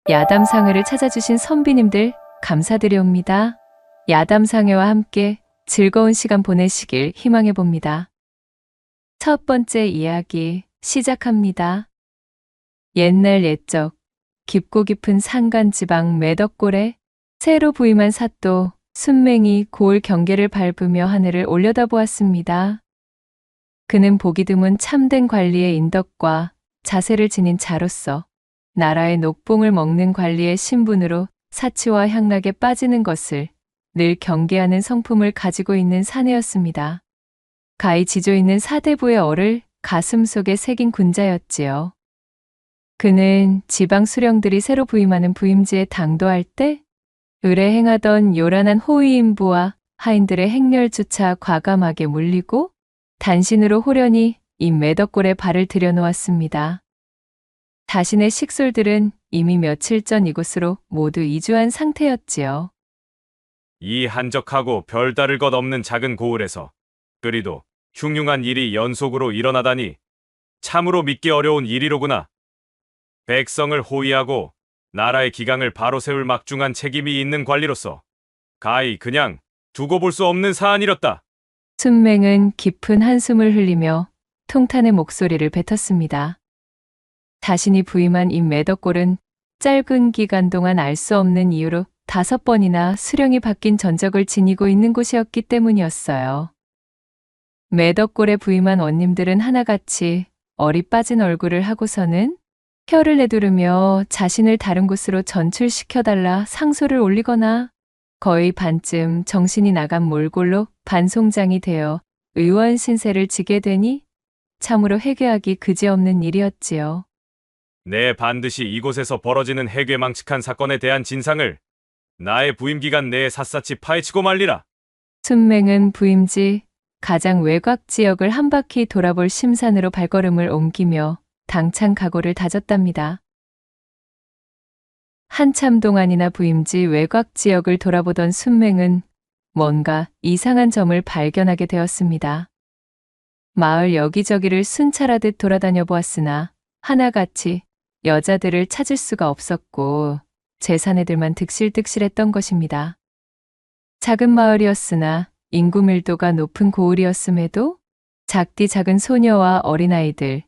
야담상회를 찾아주신 선비님들 감사드려옵니다. 야담상회와 함께 즐거운 시간 보내시길 희망해 봅니다. 첫 번째 이야기 시작합니다. 옛날 옛적 깊고 깊은 산간지방 매덕골에 새로 부임한 사또 순맹이 고을 경계를 밟으며 하늘을 올려다보았습니다. 그는 보기 드문 참된 관리의 인덕과 자세를 지닌 자로서 나라의 녹봉을 먹는 관리의 신분으로 사치와 향락에 빠지는 것을 늘 경계하는 성품을 가지고 있는 사내였습니다. 가히 지조 있는 사대부의 얼을 가슴속에 새긴 군자였지요. 그는 지방 수령들이 새로 부임하는 부임지에 당도할 때 을에 행하던 요란한 호위인부와 하인들의 행렬조차 과감하게 물리고 단신으로 호련히 이 매덕골에 발을 들여놓았습니다. 자신의 식솔들은 이미 며칠 전 이곳으로 모두 이주한 상태였지요. 이 한적하고 별다를 것 없는 작은 고을에서 그리도 흉흉한 일이 연속으로 일어나다니 참으로 믿기 어려운 일이로구나. 백성을 호위하고 나라의 기강을 바로 세울 막중한 책임이 있는 관리로서 가히 그냥 두고 볼 수 없는 사안이었다. 순맹은 깊은 한숨을 흘리며 통탄의 목소리를 뱉었습니다. 자신이 부임한 이 매덕골은 짧은 기간 동안 알 수 없는 이유로 5번이나 수령이 바뀐 전적을 지니고 있는 곳이었기 때문이었어요. 매덕골에 부임한 원님들은 하나같이 얼이 빠진 얼굴을 하고서는 혀를 내두르며 자신을 다른 곳으로 전출시켜달라 상소를 올리거나 거의 반쯤 정신이 나간 몰골로 반송장이 되어 의원 신세를 지게 되니 참으로 회개하기 그지없는 일이었지요. 내 반드시 이곳에서 벌어지는 해괴망측한 사건에 대한 진상을 나의 부임 기간 내에 샅샅이 파헤치고 말리라. 순맹은 부임지 가장 외곽 지역을 한 바퀴 돌아볼 심산으로 발걸음을 옮기며 당찬 각오를 다졌답니다. 한참 동안이나 부임지 외곽 지역을 돌아보던 순맹은 뭔가 이상한 점을 발견하게 되었습니다. 마을 여기저기를 순찰하듯 돌아다녀 보았으나 하나같이 여자들을 찾을 수가 없었고 제 사내들만 득실득실했던 것입니다. 작은 마을이었으나 인구 밀도가 높은 고을이었음에도 작디 작은 소녀와 어린아이들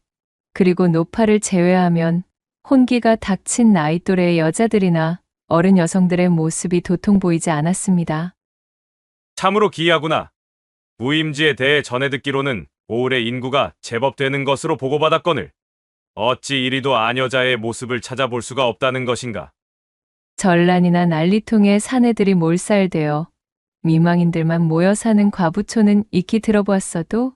그리고 노파를 제외하면 혼기가 닥친 나이 또래의 여자들이나 어른 여성들의 모습이 도통 보이지 않았습니다. 참으로 기이하구나. 부임지에 대해 전해 듣기로는 고을의 인구가 제법 되는 것으로 보고받았거늘 어찌 이리도 아녀자의 모습을 찾아볼 수가 없다는 것인가. 전란이나 난리통에 사내들이 몰살되어 미망인들만 모여 사는 과부초는 익히 들어보았어도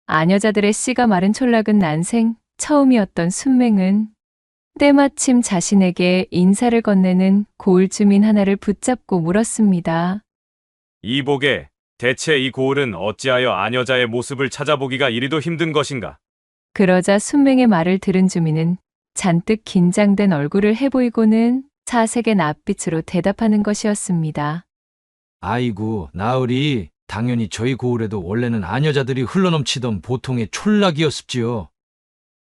아녀자들의 씨가 마른 촌락은 난생 처음이었던 순맹은 때마침 자신에게 인사를 건네는 고을 주민 하나를 붙잡고 물었습니다. 이보게, 대체 이 고을은 어찌하여 아녀자의 모습을 찾아보기가 이리도 힘든 것인가? 그러자 순맹의 말을 들은 주민은 잔뜩 긴장된 얼굴을 해보이고는 사색의 낯빛으로 대답하는 것이었습니다. 아이고, 나으리, 당연히 저희 고을에도 원래는 아녀자들이 흘러넘치던 보통의 촌락이었습지요.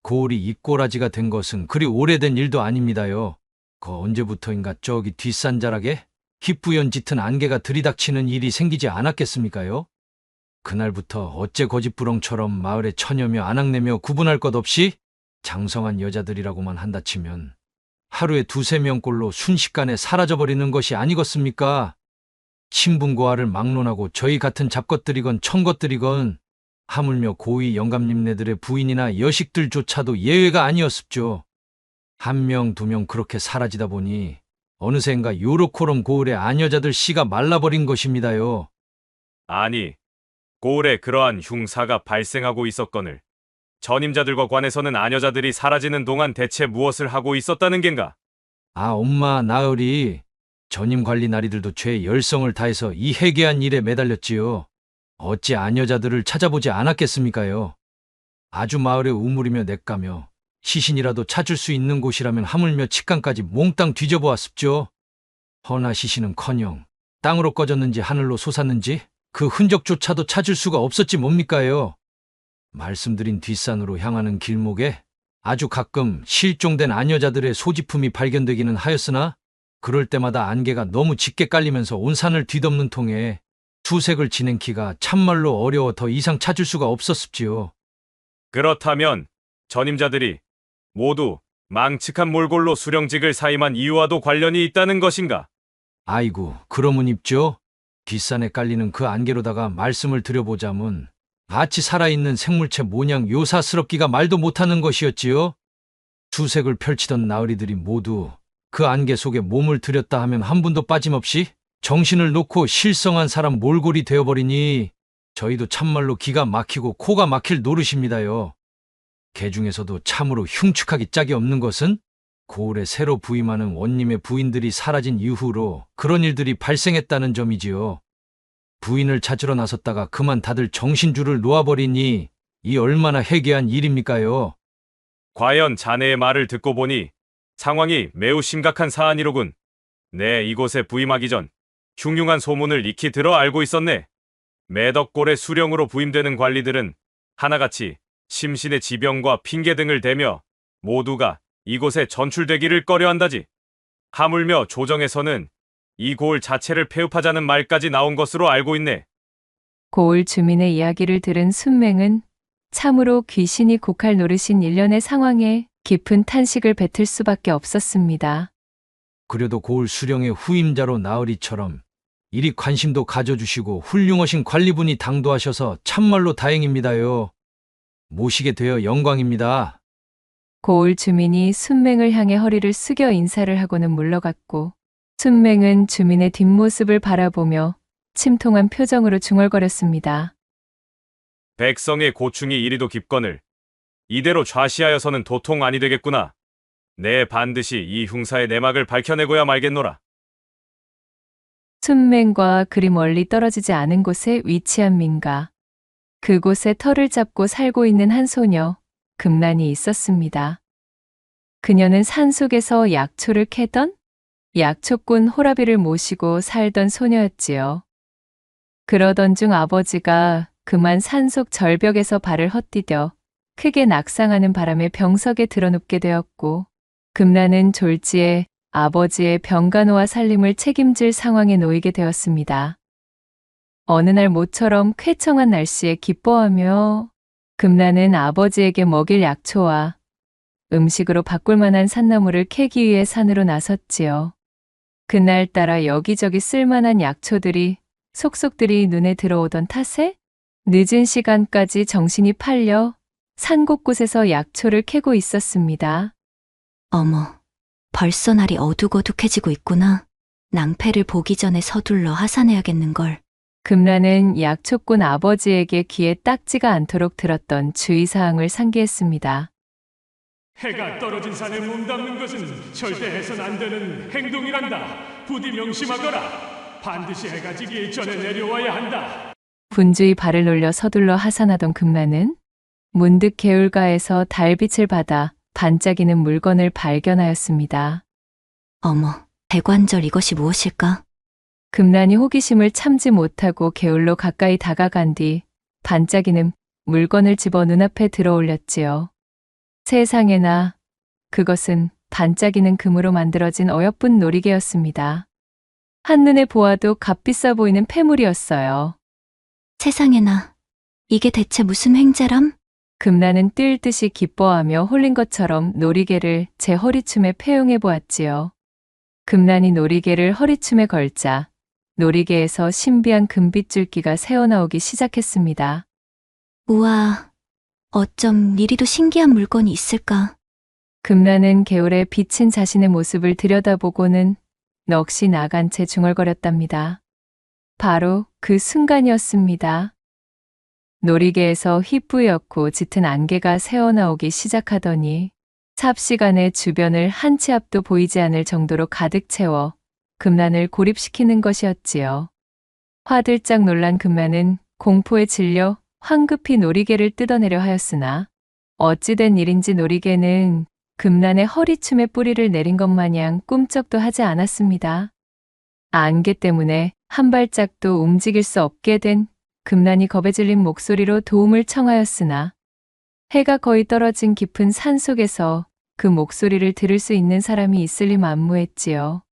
고을이 이꼬라지가 된 것은 그리 오래된 일도 아닙니다요. 언제부터인가 저기 뒷산자락에 희뿌연 짙은 안개가 들이닥치는 일이 생기지 않았겠습니까요? 그날부터 어째 거짓부렁처럼 마을에 처녀며 아낙내며 구분할 것 없이 장성한 여자들이라고만 한다 치면 하루에 2~3명꼴로 순식간에 사라져버리는 것이 아니겠습니까? 신분고하를 막론하고 저희 같은 잡것들이건 청것들이건 하물며 고위 영감님네들의 부인이나 여식들조차도 예외가 아니었습죠. 1명, 2명 그렇게 사라지다 보니 어느샌가 요렇코럼 고을의 아녀자들 씨가 말라버린 것입니다요. 아니, 고을에 그러한 흉사가 발생하고 있었거늘 전임자들과 관해서는 아녀자들이 사라지는 동안 대체 무엇을 하고 있었다는 겐가? 아, 엄마, 나으리, 전임 관리 나리들도 죄 열성을 다해서 이 해괴한 일에 매달렸지요. 어찌 아녀자들을 찾아보지 않았겠습니까요? 아주 마을에 우물이며 냇가며 시신이라도 찾을 수 있는 곳이라면 하물며 칙강까지 몽땅 뒤져보았습죠. 허나 시신은커녕 땅으로 꺼졌는지 하늘로 솟았는지 그 흔적조차도 찾을 수가 없었지 뭡니까요? 말씀드린 뒷산으로 향하는 길목에 아주 가끔 실종된 아녀자들의 소지품이 발견되기는 하였으나 그럴 때마다 안개가 너무 짙게 깔리면서 온 산을 뒤덮는 통에 수색을 진행키가 참말로 어려워 더 이상 찾을 수가 없었습지요. 그렇다면 전임자들이 모두 망측한 몰골로 수령직을 사임한 이유와도 관련이 있다는 것인가? 아이고, 그러면 입죠. 뒷산에 깔리는 그 안개로다가 말씀을 드려보자면 마치 살아있는 생물체 모양 요사스럽기가 말도 못하는 것이었지요. 수색을 펼치던 나으리들이 모두 그 안개 속에 몸을 들였다 하면 한 분도 빠짐없이 정신을 놓고 실성한 사람 몰골이 되어버리니 저희도 참말로 기가 막히고 코가 막힐 노릇입니다요. 개 중에서도 참으로 흉측하기 짝이 없는 것은 고을에 새로 부임하는 원님의 부인들이 사라진 이후로 그런 일들이 발생했다는 점이지요. 부인을 찾으러 나섰다가 그만 다들 정신줄을 놓아버리니 이 얼마나 해괴한 일입니까요. 과연 자네의 말을 듣고 보니 상황이 매우 심각한 사안이로군. 네, 이곳에 부임하기 전 흉흉한 소문을 익히 들어 알고 있었네. 매덕골의 수령으로 부임되는 관리들은 하나같이 심신의 지병과 핑계 등을 대며 모두가 이곳에 전출되기를 꺼려한다지. 하물며 조정에서는 이 고을 자체를 폐업하자는 말까지 나온 것으로 알고 있네. 고을 주민의 이야기를 들은 순맹은 참으로 귀신이 곡할 노릇인 일련의 상황에 깊은 탄식을 뱉을 수밖에 없었습니다. 그래도 고을 수령의 후임자로 나으리처럼 이리 관심도 가져주시고 훌륭하신 관리분이 당도하셔서 참말로 다행입니다요. 모시게 되어 영광입니다. 고을 주민이 순맹을 향해 허리를 숙여 인사를 하고는 물러갔고 순맹은 주민의 뒷모습을 바라보며 침통한 표정으로 중얼거렸습니다. 백성의 고충이 이리도 깊거늘 이대로 좌시하여서는 도통 아니 되겠구나. 내 반드시 이 흉사의 내막을 밝혀내고야 말겠노라. 순맹과 그리 멀리 떨어지지 않은 곳에 위치한 민가. 그곳에 터를 잡고 살고 있는 한 소녀, 금란이 있었습니다. 그녀는 산속에서 약초를 캐던 약초꾼 호라비를 모시고 살던 소녀였지요. 그러던 중 아버지가 그만 산속 절벽에서 발을 헛디뎌 크게 낙상하는 바람에 병석에 드러눕게 되었고 금란은 졸지에 아버지의 병간호와 살림을 책임질 상황에 놓이게 되었습니다. 어느 날 모처럼 쾌청한 날씨에 기뻐하며 금란은 아버지에게 먹일 약초와 음식으로 바꿀 만한 산나물을 캐기 위해 산으로 나섰지요. 그날따라 여기저기 쓸만한 약초들이 속속들이 눈에 들어오던 탓에 늦은 시간까지 정신이 팔려 산 곳곳에서 약초를 캐고 있었습니다. 어머, 벌써 날이 어둑어둑해지고 있구나. 낭패를 보기 전에 서둘러 하산해야겠는걸. 금란은 약초꾼 아버지에게 귀에 딱지가 않도록 들었던 주의사항을 상기했습니다. 해가 떨어진 산에 몸담는 것은 절대 해선 안 되는 행동이란다. 부디 명심하거라. 반드시 해가 지기 전에 내려와야 한다. 분주히 발을 놀려 서둘러 하산하던 금란은 문득 개울가에서 달빛을 받아 반짝이는 물건을 발견하였습니다. 어머, 대관절 이것이 무엇일까? 금란이 호기심을 참지 못하고 개울로 가까이 다가간 뒤 반짝이는 물건을 집어 눈앞에 들어올렸지요. 세상에나, 그것은 반짝이는 금으로 만들어진 어여쁜 놀이개였습니다. 한눈에 보아도 값비싸 보이는 폐물이었어요. 세상에나, 이게 대체 무슨 횡재람? 금란은 뜰 듯이 기뻐하며 홀린 것처럼 놀이개를 제 허리춤에 폐용해 보았지요. 금란이 놀이개를 허리춤에 걸자 놀이개에서 신비한 금빛줄기가 새어나오기 시작했습니다. 우와, 어쩜 이리도 신기한 물건이 있을까? 금란은 개울에 비친 자신의 모습을 들여다보고는 넋이 나간 채 중얼거렸답니다. 바로 그 순간이었습니다. 놀이개에서 휘뿌옇고 짙은 안개가 새어나오기 시작하더니 삽시간에 주변을 한 치 앞도 보이지 않을 정도로 가득 채워 금란을 고립시키는 것이었지요. 화들짝 놀란 금란은 공포에 질려 황급히 놀이개를 뜯어내려 하였으나 어찌된 일인지 놀이개는 금란의 허리춤에 뿌리를 내린 것 마냥 꿈쩍도 하지 않았습니다. 안개 때문에 한 발짝도 움직일 수 없게 된 금란이 겁에 질린 목소리로 도움을 청하였으나 해가 거의 떨어진 깊은 산 속에서 그 목소리를 들을 수 있는 사람이 있을 리 만무했지요.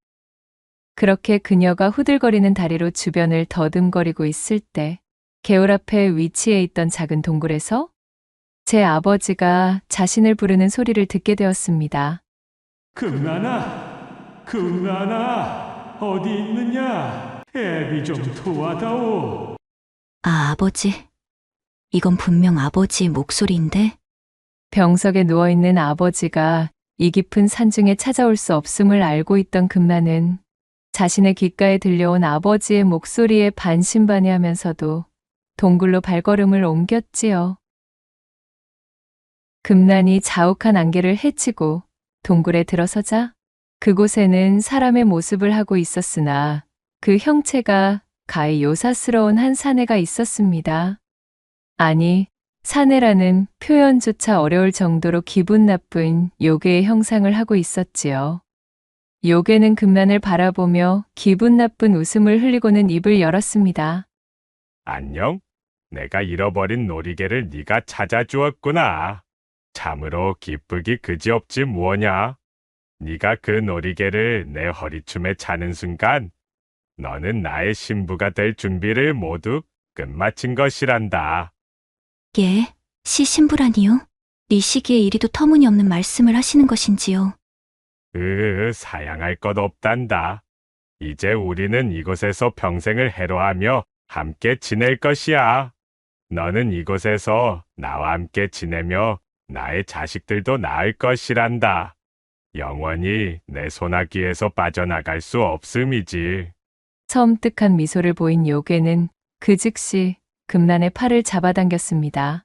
그렇게 그녀가 후들거리는 다리로 주변을 더듬거리고 있을 때 개울 앞에 위치해 있던 작은 동굴에서 제 아버지가 자신을 부르는 소리를 듣게 되었습니다. 금란아, 금란아, 어디 있느냐? 애비 좀 도와다오. 아, 아버지. 이건 분명 아버지의 목소리인데? 병석에 누워있는 아버지가 이 깊은 산중에 찾아올 수 없음을 알고 있던 금란은 자신의 귓가에 들려온 아버지의 목소리에 반신반의하면서도 동굴로 발걸음을 옮겼지요. 금란이 자욱한 안개를 헤치고 동굴에 들어서자 그곳에는 사람의 모습을 하고 있었으나 그 형체가 가히 요사스러운 한 사내가 있었습니다. 아니, 사내라는 표현조차 어려울 정도로 기분 나쁜 요괴의 형상을 하고 있었지요. 요괴는 금란을 바라보며 기분 나쁜 웃음을 흘리고는 입을 열었습니다. 안녕? 내가 잃어버린 놀이개를 네가 찾아주었구나. 참으로 기쁘기 그지없지 무엇냐? 네가 그 놀이개를 내 허리춤에 차는 순간 너는 나의 신부가 될 준비를 모두 끝마친 것이란다. 예, 시신부라니요? 이 시기에 이리도 터무니없는 말씀을 하시는 것인지요? 사양할 것 없단다. 이제 우리는 이곳에서 평생을 해로하며 함께 지낼 것이야. 너는 이곳에서 나와 함께 지내며 나의 자식들도 낳을 것이란다. 영원히 내 소나기에서 빠져나갈 수 없음이지. 섬뜩한 미소를 보인 요괴는 그 즉시 금란의 팔을 잡아당겼습니다.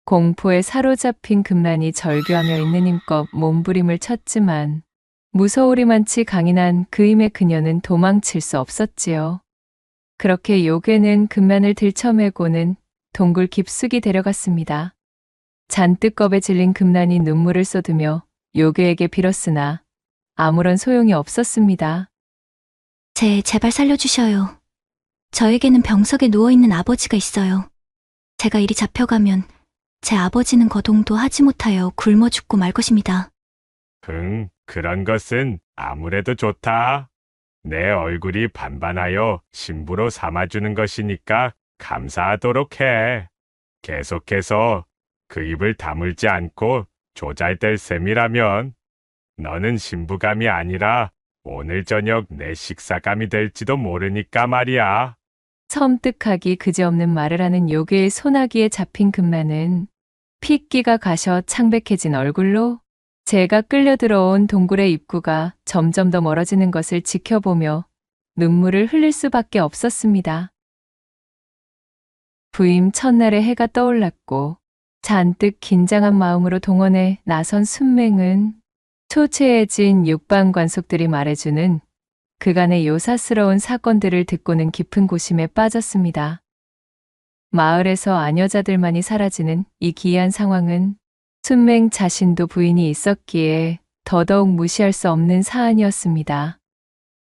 공포에 사로잡힌 금란이 절규하며 있는 힘껏 몸부림을 쳤지만 무서우리만치 강인한 그 힘에 그녀는 도망칠 수 없었지요. 그렇게 요괴는 금란을 들쳐매고는 동굴 깊숙이 데려갔습니다. 잔뜩 겁에 질린 금란이 눈물을 쏟으며 요괴에게 빌었으나 아무런 소용이 없었습니다. 제발 살려주셔요. 저에게는 병석에 누워있는 아버지가 있어요. 제가 이리 잡혀가면 제 아버지는 거동도 하지 못하여 굶어 죽고 말 것입니다. 그런 것은 아무래도 좋다. 내 얼굴이 반반하여 신부로 삼아주는 것이니까 감사하도록 해. 계속해서 그 입을 다물지 않고 조잘될 셈이라면 너는 신부감이 아니라 오늘 저녁 내 식사감이 될지도 모르니까 말이야. 섬뜩하기 그지없는 말을 하는 요괴의 소나기에 잡힌 금란은 핏기가 가셔 창백해진 얼굴로 제가 끌려 들어온 동굴의 입구가 점점 더 멀어지는 것을 지켜보며 눈물을 흘릴 수밖에 없었습니다. 부임 첫날의 해가 떠올랐고 잔뜩 긴장한 마음으로 동원에 나선 순맹은 초췌해진 육방 관속들이 말해주는 그간의 요사스러운 사건들을 듣고는 깊은 고심에 빠졌습니다. 마을에서 아녀자들만이 사라지는 이 기이한 상황은 순맹 자신도 부인이 있었기에 더더욱 무시할 수 없는 사안이었습니다.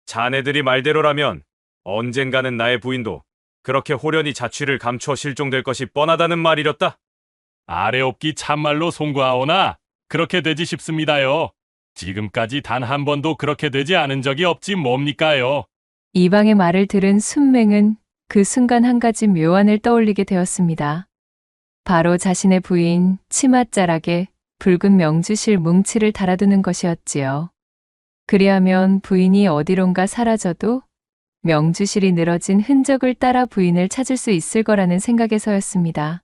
자네들이 말대로라면 언젠가는 나의 부인도 그렇게 호련히 자취를 감추어 실종될 것이 뻔하다는 말이렸다. 아래옵기 참말로 송구하오나 그렇게 되지 싶습니다요. 지금까지 단 한 번도 그렇게 되지 않은 적이 없지 뭡니까요? 이방의 말을 들은 순맹은 그 순간 한 가지 묘안을 떠올리게 되었습니다. 바로 자신의 부인 치맛자락에 붉은 명주실 뭉치를 달아두는 것이었지요. 그리하면 부인이 어디론가 사라져도 명주실이 늘어진 흔적을 따라 부인을 찾을 수 있을 거라는 생각에서였습니다.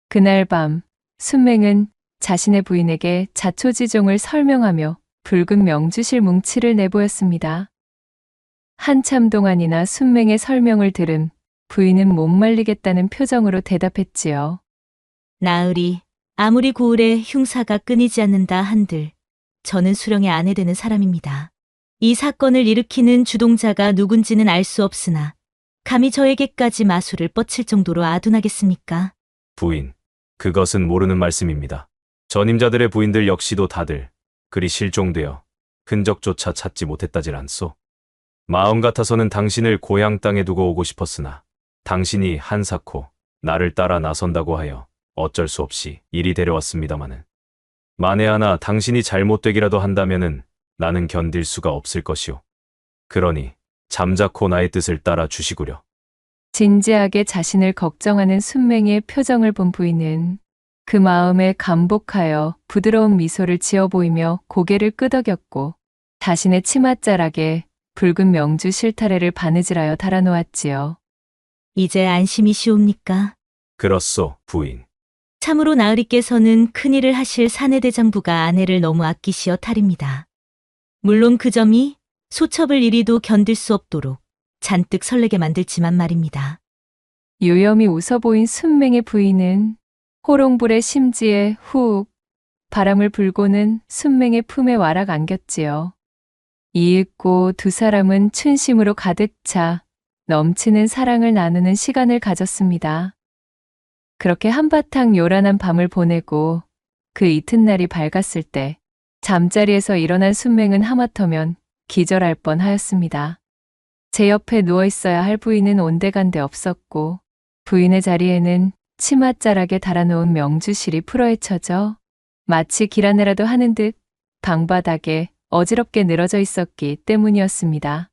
그날 밤 순맹은 자신의 부인에게 자초지종을 설명하며 붉은 명주실 뭉치를 내보였습니다. 한참 동안이나 순맹의 설명을 들은 부인은 못 말리겠다는 표정으로 대답했지요. 나으리, 아무리 고을에 흉사가 끊이지 않는다 한들 저는 수령의 아내 되는 사람입니다. 이 사건을 일으키는 주동자가 누군지는 알 수 없으나 감히 저에게까지 마술을 뻗칠 정도로 아둔하겠습니까? 부인, 그것은 모르는 말씀입니다. 전임자들의 부인들 역시도 다들 그리 실종되어 흔적조차 찾지 못했다질 않소. 마음 같아서는 당신을 고향 땅에 두고 오고 싶었으나 당신이 한사코 나를 따라 나선다고 하여 어쩔 수 없이 이리 데려왔습니다마는. 만에 하나 당신이 잘못되기라도 한다면은 나는 견딜 수가 없을 것이오. 그러니 잠자코 나의 뜻을 따라 주시구려. 진지하게 자신을 걱정하는 순맹의 표정을 본 부인은 그 마음에 감복하여 부드러운 미소를 지어 보이며 고개를 끄덕였고 자신의 치맛자락에 붉은 명주 실타래를 바느질하여 달아놓았지요. 이제 안심이시옵니까? 그렇소, 부인. 참으로 나으리께서는 큰일을 하실 사내대장부가 아내를 너무 아끼시어 탈입니다. 물론 그 점이 소첩을 이리도 견딜 수 없도록 잔뜩 설레게 만들지만 말입니다. 유염이 웃어 보인 순맹의 부인은 호롱불의 심지에 훅 바람을 불고는 순맹의 품에 와락 안겼지요. 이윽고 두 사람은 춘심으로 가득 차 넘치는 사랑을 나누는 시간을 가졌습니다. 그렇게 한바탕 요란한 밤을 보내고 그 이튿날이 밝았을 때 잠자리에서 일어난 순맹은 하마터면 기절할 뻔하였습니다. 제 옆에 누워 있어야 할 부인은 온데간데 없었고 부인의 자리에는 치맛자락에 달아놓은 명주실이 풀어헤쳐져 마치 길안내라도 하는 듯 방바닥에 어지럽게 늘어져 있었기 때문이었습니다.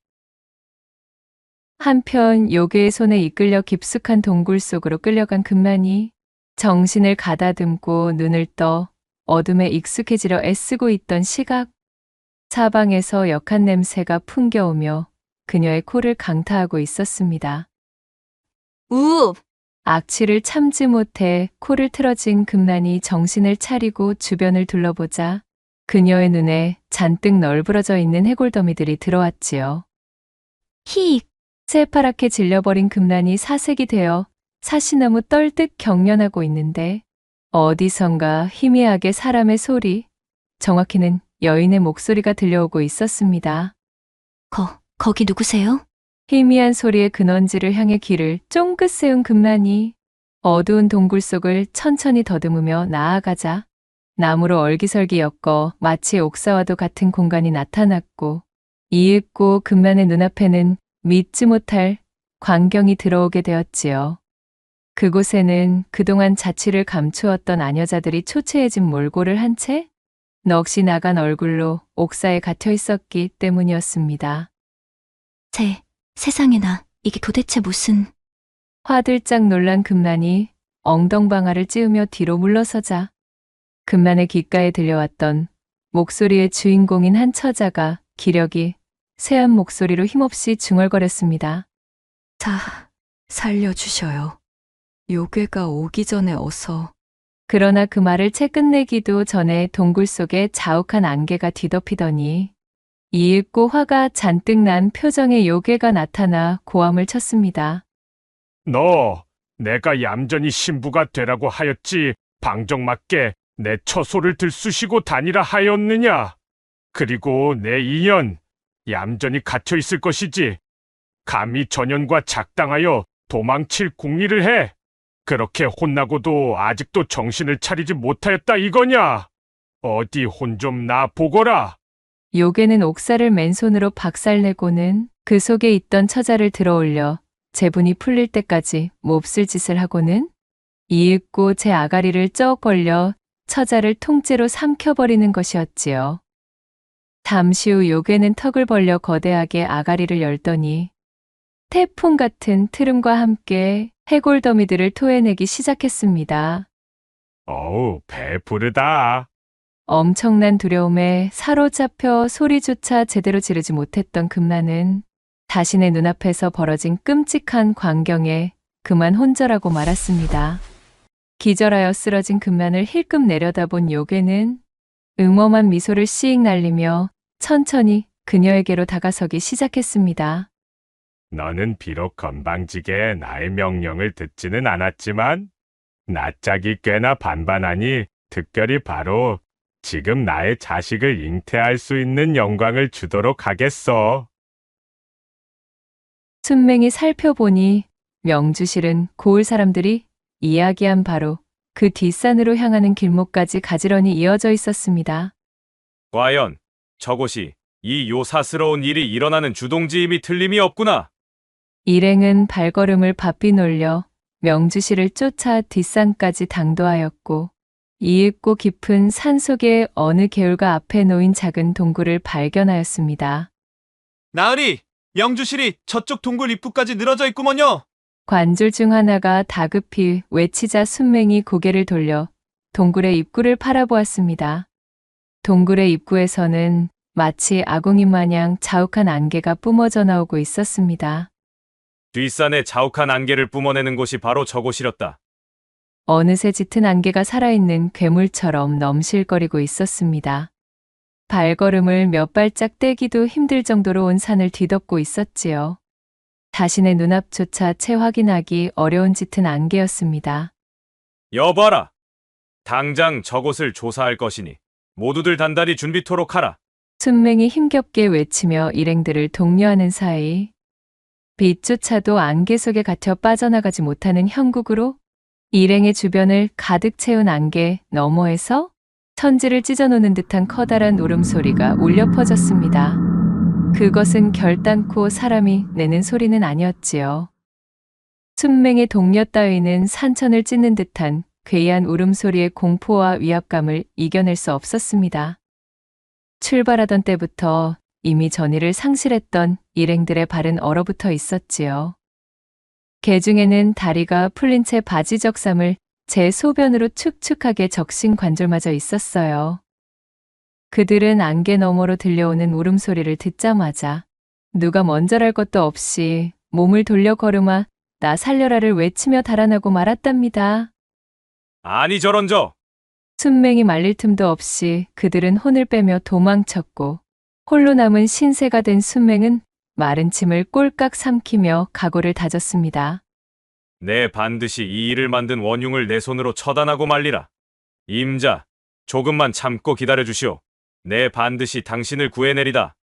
한편 요괴의 손에 이끌려 깊숙한 동굴 속으로 끌려간 금난이 정신을 가다듬고 눈을 떠 어둠에 익숙해지려 애쓰고 있던 시각, 사방에서 역한 냄새가 풍겨오며 그녀의 코를 강타하고 있었습니다. 우! 악취를 참지 못해 코를 틀어진 금난이 정신을 차리고 주변을 둘러보자 그녀의 눈에 잔뜩 널브러져 있는 해골더미들이 들어왔지요. 히! 새파랗게 질려버린 금난이 사색이 되어 사시나무 떨듯 경련하고 있는데 어디선가 희미하게 사람의 소리, 정확히는 여인의 목소리가 들려오고 있었습니다. 거기 누구세요? 희미한 소리의 근원지를 향해 귀를 쫑긋 세운 금난이 어두운 동굴 속을 천천히 더듬으며 나아가자 나무로 얼기설기 엮어 마치 옥사와도 같은 공간이 나타났고 이윽고 금난의 눈앞에는 믿지 못할 광경이 들어오게 되었지요. 그곳에는 그동안 자취를 감추었던 아녀자들이 초췌해진 몰골을 한 채 넋이 나간 얼굴로 옥사에 갇혀 있었기 때문이었습니다. 세상에나, 이게 도대체 무슨... 화들짝 놀란 금난이 엉덩방아를 찌우며 뒤로 물러서자 금난의 귓가에 들려왔던 목소리의 주인공인 한 처자가 기력이 쇠한 목소리로 힘없이 중얼거렸습니다. 살려주셔요. 요괴가 오기 전에 어서. 그러나 그 말을 채 끝내기도 전에 동굴 속에 자욱한 안개가 뒤덮이더니 이윽고 화가 잔뜩 난 표정의 요괴가 나타나 고함을 쳤습니다. 너, 내가 얌전히 신부가 되라고 하였지 방정맞게 내 처소를 들쑤시고 다니라 하였느냐? 그리고 내 이년, 얌전히 갇혀 있을 것이지. 감히 전연과 작당하여 도망칠 궁리를 해. 그렇게 혼나고도 아직도 정신을 차리지 못하였다 이거냐? 어디 혼 좀 나 보거라. 요괴는 옥사를 맨손으로 박살내고는 그 속에 있던 처자를 들어올려 제분이 풀릴 때까지 몹쓸 짓을 하고는 이윽고 제 아가리를 쩍 벌려 처자를 통째로 삼켜버리는 것이었지요. 잠시 후 요괴는 턱을 벌려 거대하게 아가리를 열더니 태풍 같은 트름과 함께 해골더미들을 토해내기 시작했습니다. 어우, 배부르다. 엄청난 두려움에 사로잡혀 소리조차 제대로 지르지 못했던 금난은 자신의 눈앞에서 벌어진 끔찍한 광경에 그만 혼절하고 말았습니다. 기절하여 쓰러진 금난을 힐끔 내려다본 요괴는 음험한 미소를 씩 날리며 천천히 그녀에게로 다가서기 시작했습니다. 너는 비록 건방지게 나의 명령을 듣지는 않았지만 낯짝이 꽤나 반반하니 특별히 바로 지금 나의 자식을 잉태할 수 있는 영광을 주도록 하겠어. 순맹이 살펴보니 명주실은 고을 사람들이 이야기한 바로 그 뒷산으로 향하는 길목까지 가지런히 이어져 있었습니다. 과연 저곳이 이 요사스러운 일이 일어나는 주동지임이 틀림이 없구나. 일행은 발걸음을 바삐 놀려 명주씨를 쫓아 뒷산까지 당도하였고 이윽고 깊은 산속의 어느 개울가 앞에 놓인 작은 동굴을 발견하였습니다. 나으리, 명주실이 저쪽 동굴 입구까지 늘어져 있구먼요. 관졸 중 하나가 다급히 외치자 순맹이 고개를 돌려 동굴의 입구를 바라보았습니다. 동굴의 입구에서는 마치 아궁이 마냥 자욱한 안개가 뿜어져 나오고 있었습니다. 뒷산에 자욱한 안개를 뿜어내는 곳이 바로 저곳이었다. 어느새 짙은 안개가 살아있는 괴물처럼 넘실거리고 있었습니다. 발걸음을 몇 발짝 떼기도 힘들 정도로 온 산을 뒤덮고 있었지요. 자신의 눈앞조차 채 확인하기 어려운 짙은 안개였습니다. 여봐라. 당장 저곳을 조사할 것이니 모두들 단단히 준비토록 하라. 순맹이 힘겹게 외치며 일행들을 독려하는 사이 빛조차도 안개 속에 갇혀 빠져나가지 못하는 형국으로 일행의 주변을 가득 채운 안개 너머에서 천지를 찢어놓는 듯한 커다란 울음소리가 울려 퍼졌습니다. 그것은 결단코 사람이 내는 소리는 아니었지요. 순맹의 동료 따위는 산천을 찢는 듯한 괴이한 울음소리의 공포와 위압감을 이겨낼 수 없었습니다. 출발하던 때부터 이미 전의를 상실했던 일행들의 발은 얼어붙어 있었지요. 개중에는 다리가 풀린 채 바지 적삼을 제 소변으로 축축하게 적신 관절마저 있었어요. 그들은 안개 너머로 들려오는 울음소리를 듣자마자 누가 먼저랄 것도 없이 몸을 돌려 걸음아 나 살려라를 외치며 달아나고 말았답니다. 아니 저런저. 순맹이 말릴 틈도 없이 그들은 혼을 빼며 도망쳤고 홀로 남은 신세가 된 순맹은 마른 침을 꼴깍 삼키며 각오를 다졌습니다. 내 반드시 이 일을 만든 원흉을 내 손으로 처단하고 말리라. 임자, 조금만 참고 기다려 주시오. 내 반드시 당신을 구해내리다.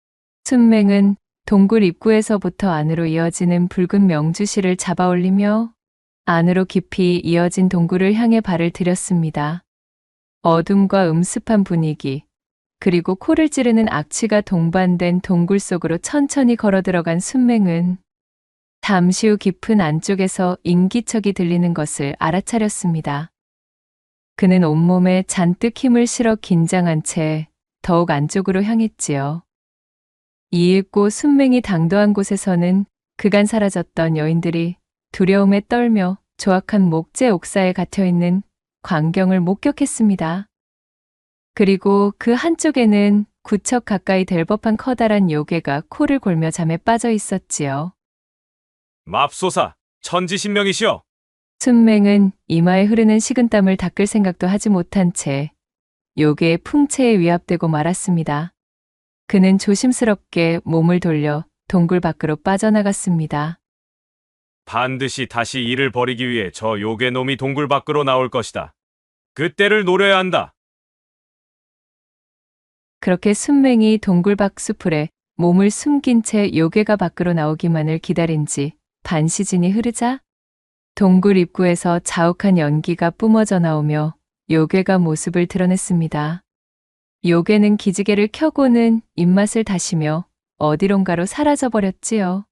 순맹은 동굴 입구에서부터 안으로 이어지는 붉은 명주실을 잡아올리며 안으로 깊이 이어진 동굴을 향해 발을 들였습니다. 어둠과 음습한 분위기, 그리고 코를 찌르는 악취가 동반된 동굴 속으로 천천히 걸어 들어간 순맹은 잠시 후 깊은 안쪽에서 인기척이 들리는 것을 알아차렸습니다. 그는 온몸에 잔뜩 힘을 실어 긴장한 채 더욱 안쪽으로 향했지요. 이윽고 순맹이 당도한 곳에서는 그간 사라졌던 여인들이 두려움에 떨며 조악한 목재 옥사에 갇혀있는 광경을 목격했습니다. 그리고 그 한쪽에는 구척 가까이 될 법한 커다란 요괴가 코를 골며 잠에 빠져 있었지요. 맙소사, 천지신명이시여. 순맹은 이마에 흐르는 식은땀을 닦을 생각도 하지 못한 채 요괴의 풍채에 위압되고 말았습니다. 그는 조심스럽게 몸을 돌려 동굴 밖으로 빠져나갔습니다. 반드시 다시 일을 벌이기 위해 저 요괴놈이 동굴 밖으로 나올 것이다. 그때를 노려야 한다. 그렇게 순맹이 동굴 밖 수풀에 몸을 숨긴 채 요괴가 밖으로 나오기만을 기다린 지 반시즌이 흐르자 동굴 입구에서 자욱한 연기가 뿜어져 나오며 요괴가 모습을 드러냈습니다. 요괴는 기지개를 켜고는 입맛을 다시며 어디론가로 사라져버렸지요.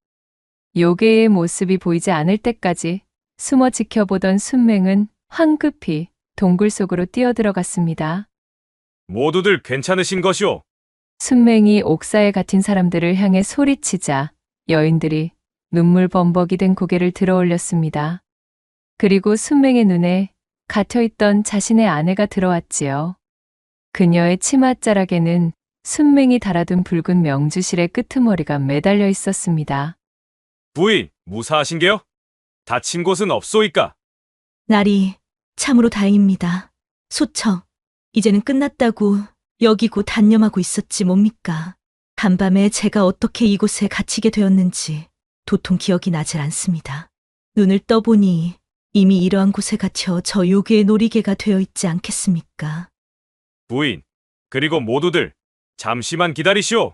요괴의 모습이 보이지 않을 때까지 숨어 지켜보던 순맹은 황급히 동굴 속으로 뛰어들어갔습니다. 모두들 괜찮으신 것이오? 순맹이 옥사에 갇힌 사람들을 향해 소리치자 여인들이 눈물 범벅이 된 고개를 들어 올렸습니다. 그리고 순맹의 눈에 갇혀있던 자신의 아내가 들어왔지요. 그녀의 치맛자락에는 순맹이 달아둔 붉은 명주실의 끄트머리가 매달려 있었습니다. 부인, 무사하신 게요? 다친 곳은 없소이까? 날이 참으로 다행입니다. 소처, 이제는 끝났다고 여기고 단념하고 있었지 뭡니까. 간밤에 제가 어떻게 이곳에 갇히게 되었는지 도통 기억이 나질 않습니다. 눈을 떠보니 이미 이러한 곳에 갇혀 저 요괴의 놀이개가 되어 있지 않겠습니까? 부인, 그리고 모두들 잠시만 기다리시오.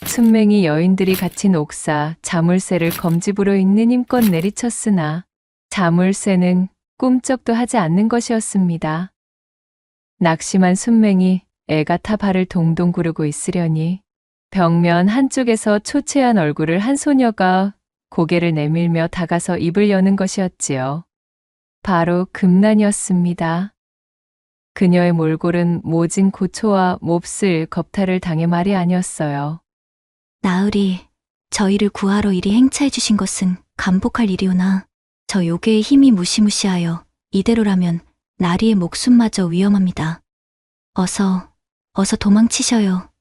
순맹이 여인들이 갇힌 옥사 자물쇠를 검집으로 있는 힘껏 내리쳤으나 자물쇠는 꿈쩍도 하지 않는 것이었습니다. 낙심한 순맹이 애가 타 발을 동동 구르고 있으려니 벽면 한쪽에서 초췌한 얼굴을 한 소녀가 고개를 내밀며 다가서 입을 여는 것이었지요. 바로 금난이었습니다. 그녀의 몰골은 모진 고초와 몹쓸 겁탈을 당해 말이 아니었어요. 나으리, 저희를 구하러 이리 행차해 주신 것은 감복할 일이오나 저 요괴의 힘이 무시무시하여 이대로라면 나리의 목숨마저 위험합니다. 어서 도망치셔요.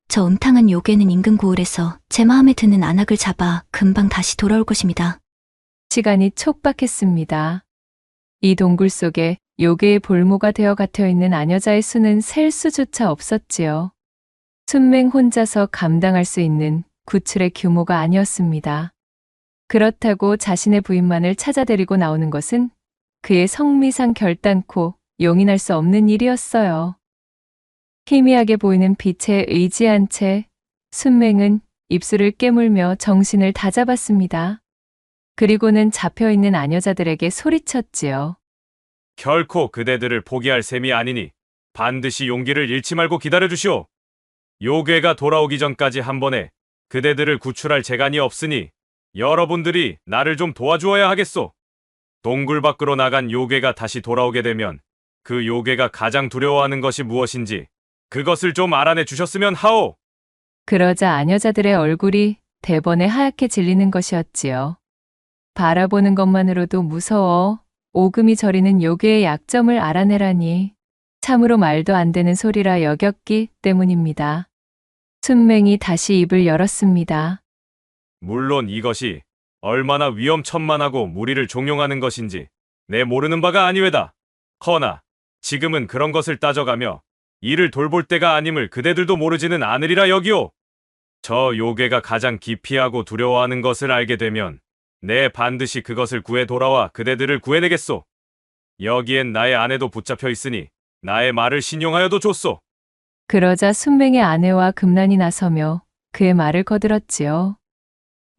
저 음탕한 요괴는 인근 고을에서 제 마음에 드는 안악을 잡아 금방 다시 돌아올 것입니다. 시간이 촉박했습니다. 이 동굴 속에 요괴의 볼모가 되어 갇혀 있는 아녀자의 수는 셀 수조차 없었지요. 순맹 혼자서 감당할 수 있는 구출의 규모가 아니었습니다. 그렇다고 자신의 부인만을 찾아 데리고 나오는 것은 그의 성미상 결단코 용인할 수 없는 일이었어요. 희미하게 보이는 빛에 의지한 채 순맹은 입술을 깨물며 정신을 다잡았습니다. 그리고는 잡혀있는 아녀자들에게 소리쳤지요. 결코 그대들을 포기할 셈이 아니니 반드시 용기를 잃지 말고 기다려주시오. 요괴가 돌아오기 전까지 한 번에 그대들을 구출할 재간이 없으니 여러분들이 나를 좀 도와주어야 하겠소. 동굴 밖으로 나간 요괴가 다시 돌아오게 되면 그 요괴가 가장 두려워하는 것이 무엇인지 그것을 좀 알아내 주셨으면 하오. 그러자 아녀자들의 얼굴이 대번에 하얗게 질리는 것이었지요. 바라보는 것만으로도 무서워 오금이 저리는 요괴의 약점을 알아내라니 참으로 말도 안 되는 소리라 여겼기 때문입니다. 순맹이 다시 입을 열었습니다. 물론 이것이 얼마나 위험천만하고 무리를 종용하는 것인지 내 모르는 바가 아니외다. 허나 지금은 그런 것을 따져가며 이를 돌볼 때가 아님을 그대들도 모르지는 않으리라 여기오. 저 요괴가 가장 기피하고 두려워하는 것을 알게 되면 내 반드시 그것을 구해 돌아와 그대들을 구해내겠소. 여기엔 나의 아내도 붙잡혀 있으니 나의 말을 신용하여도 좋소. 그러자 순맹의 아내와 금난이 나서며 그의 말을 거들었지요.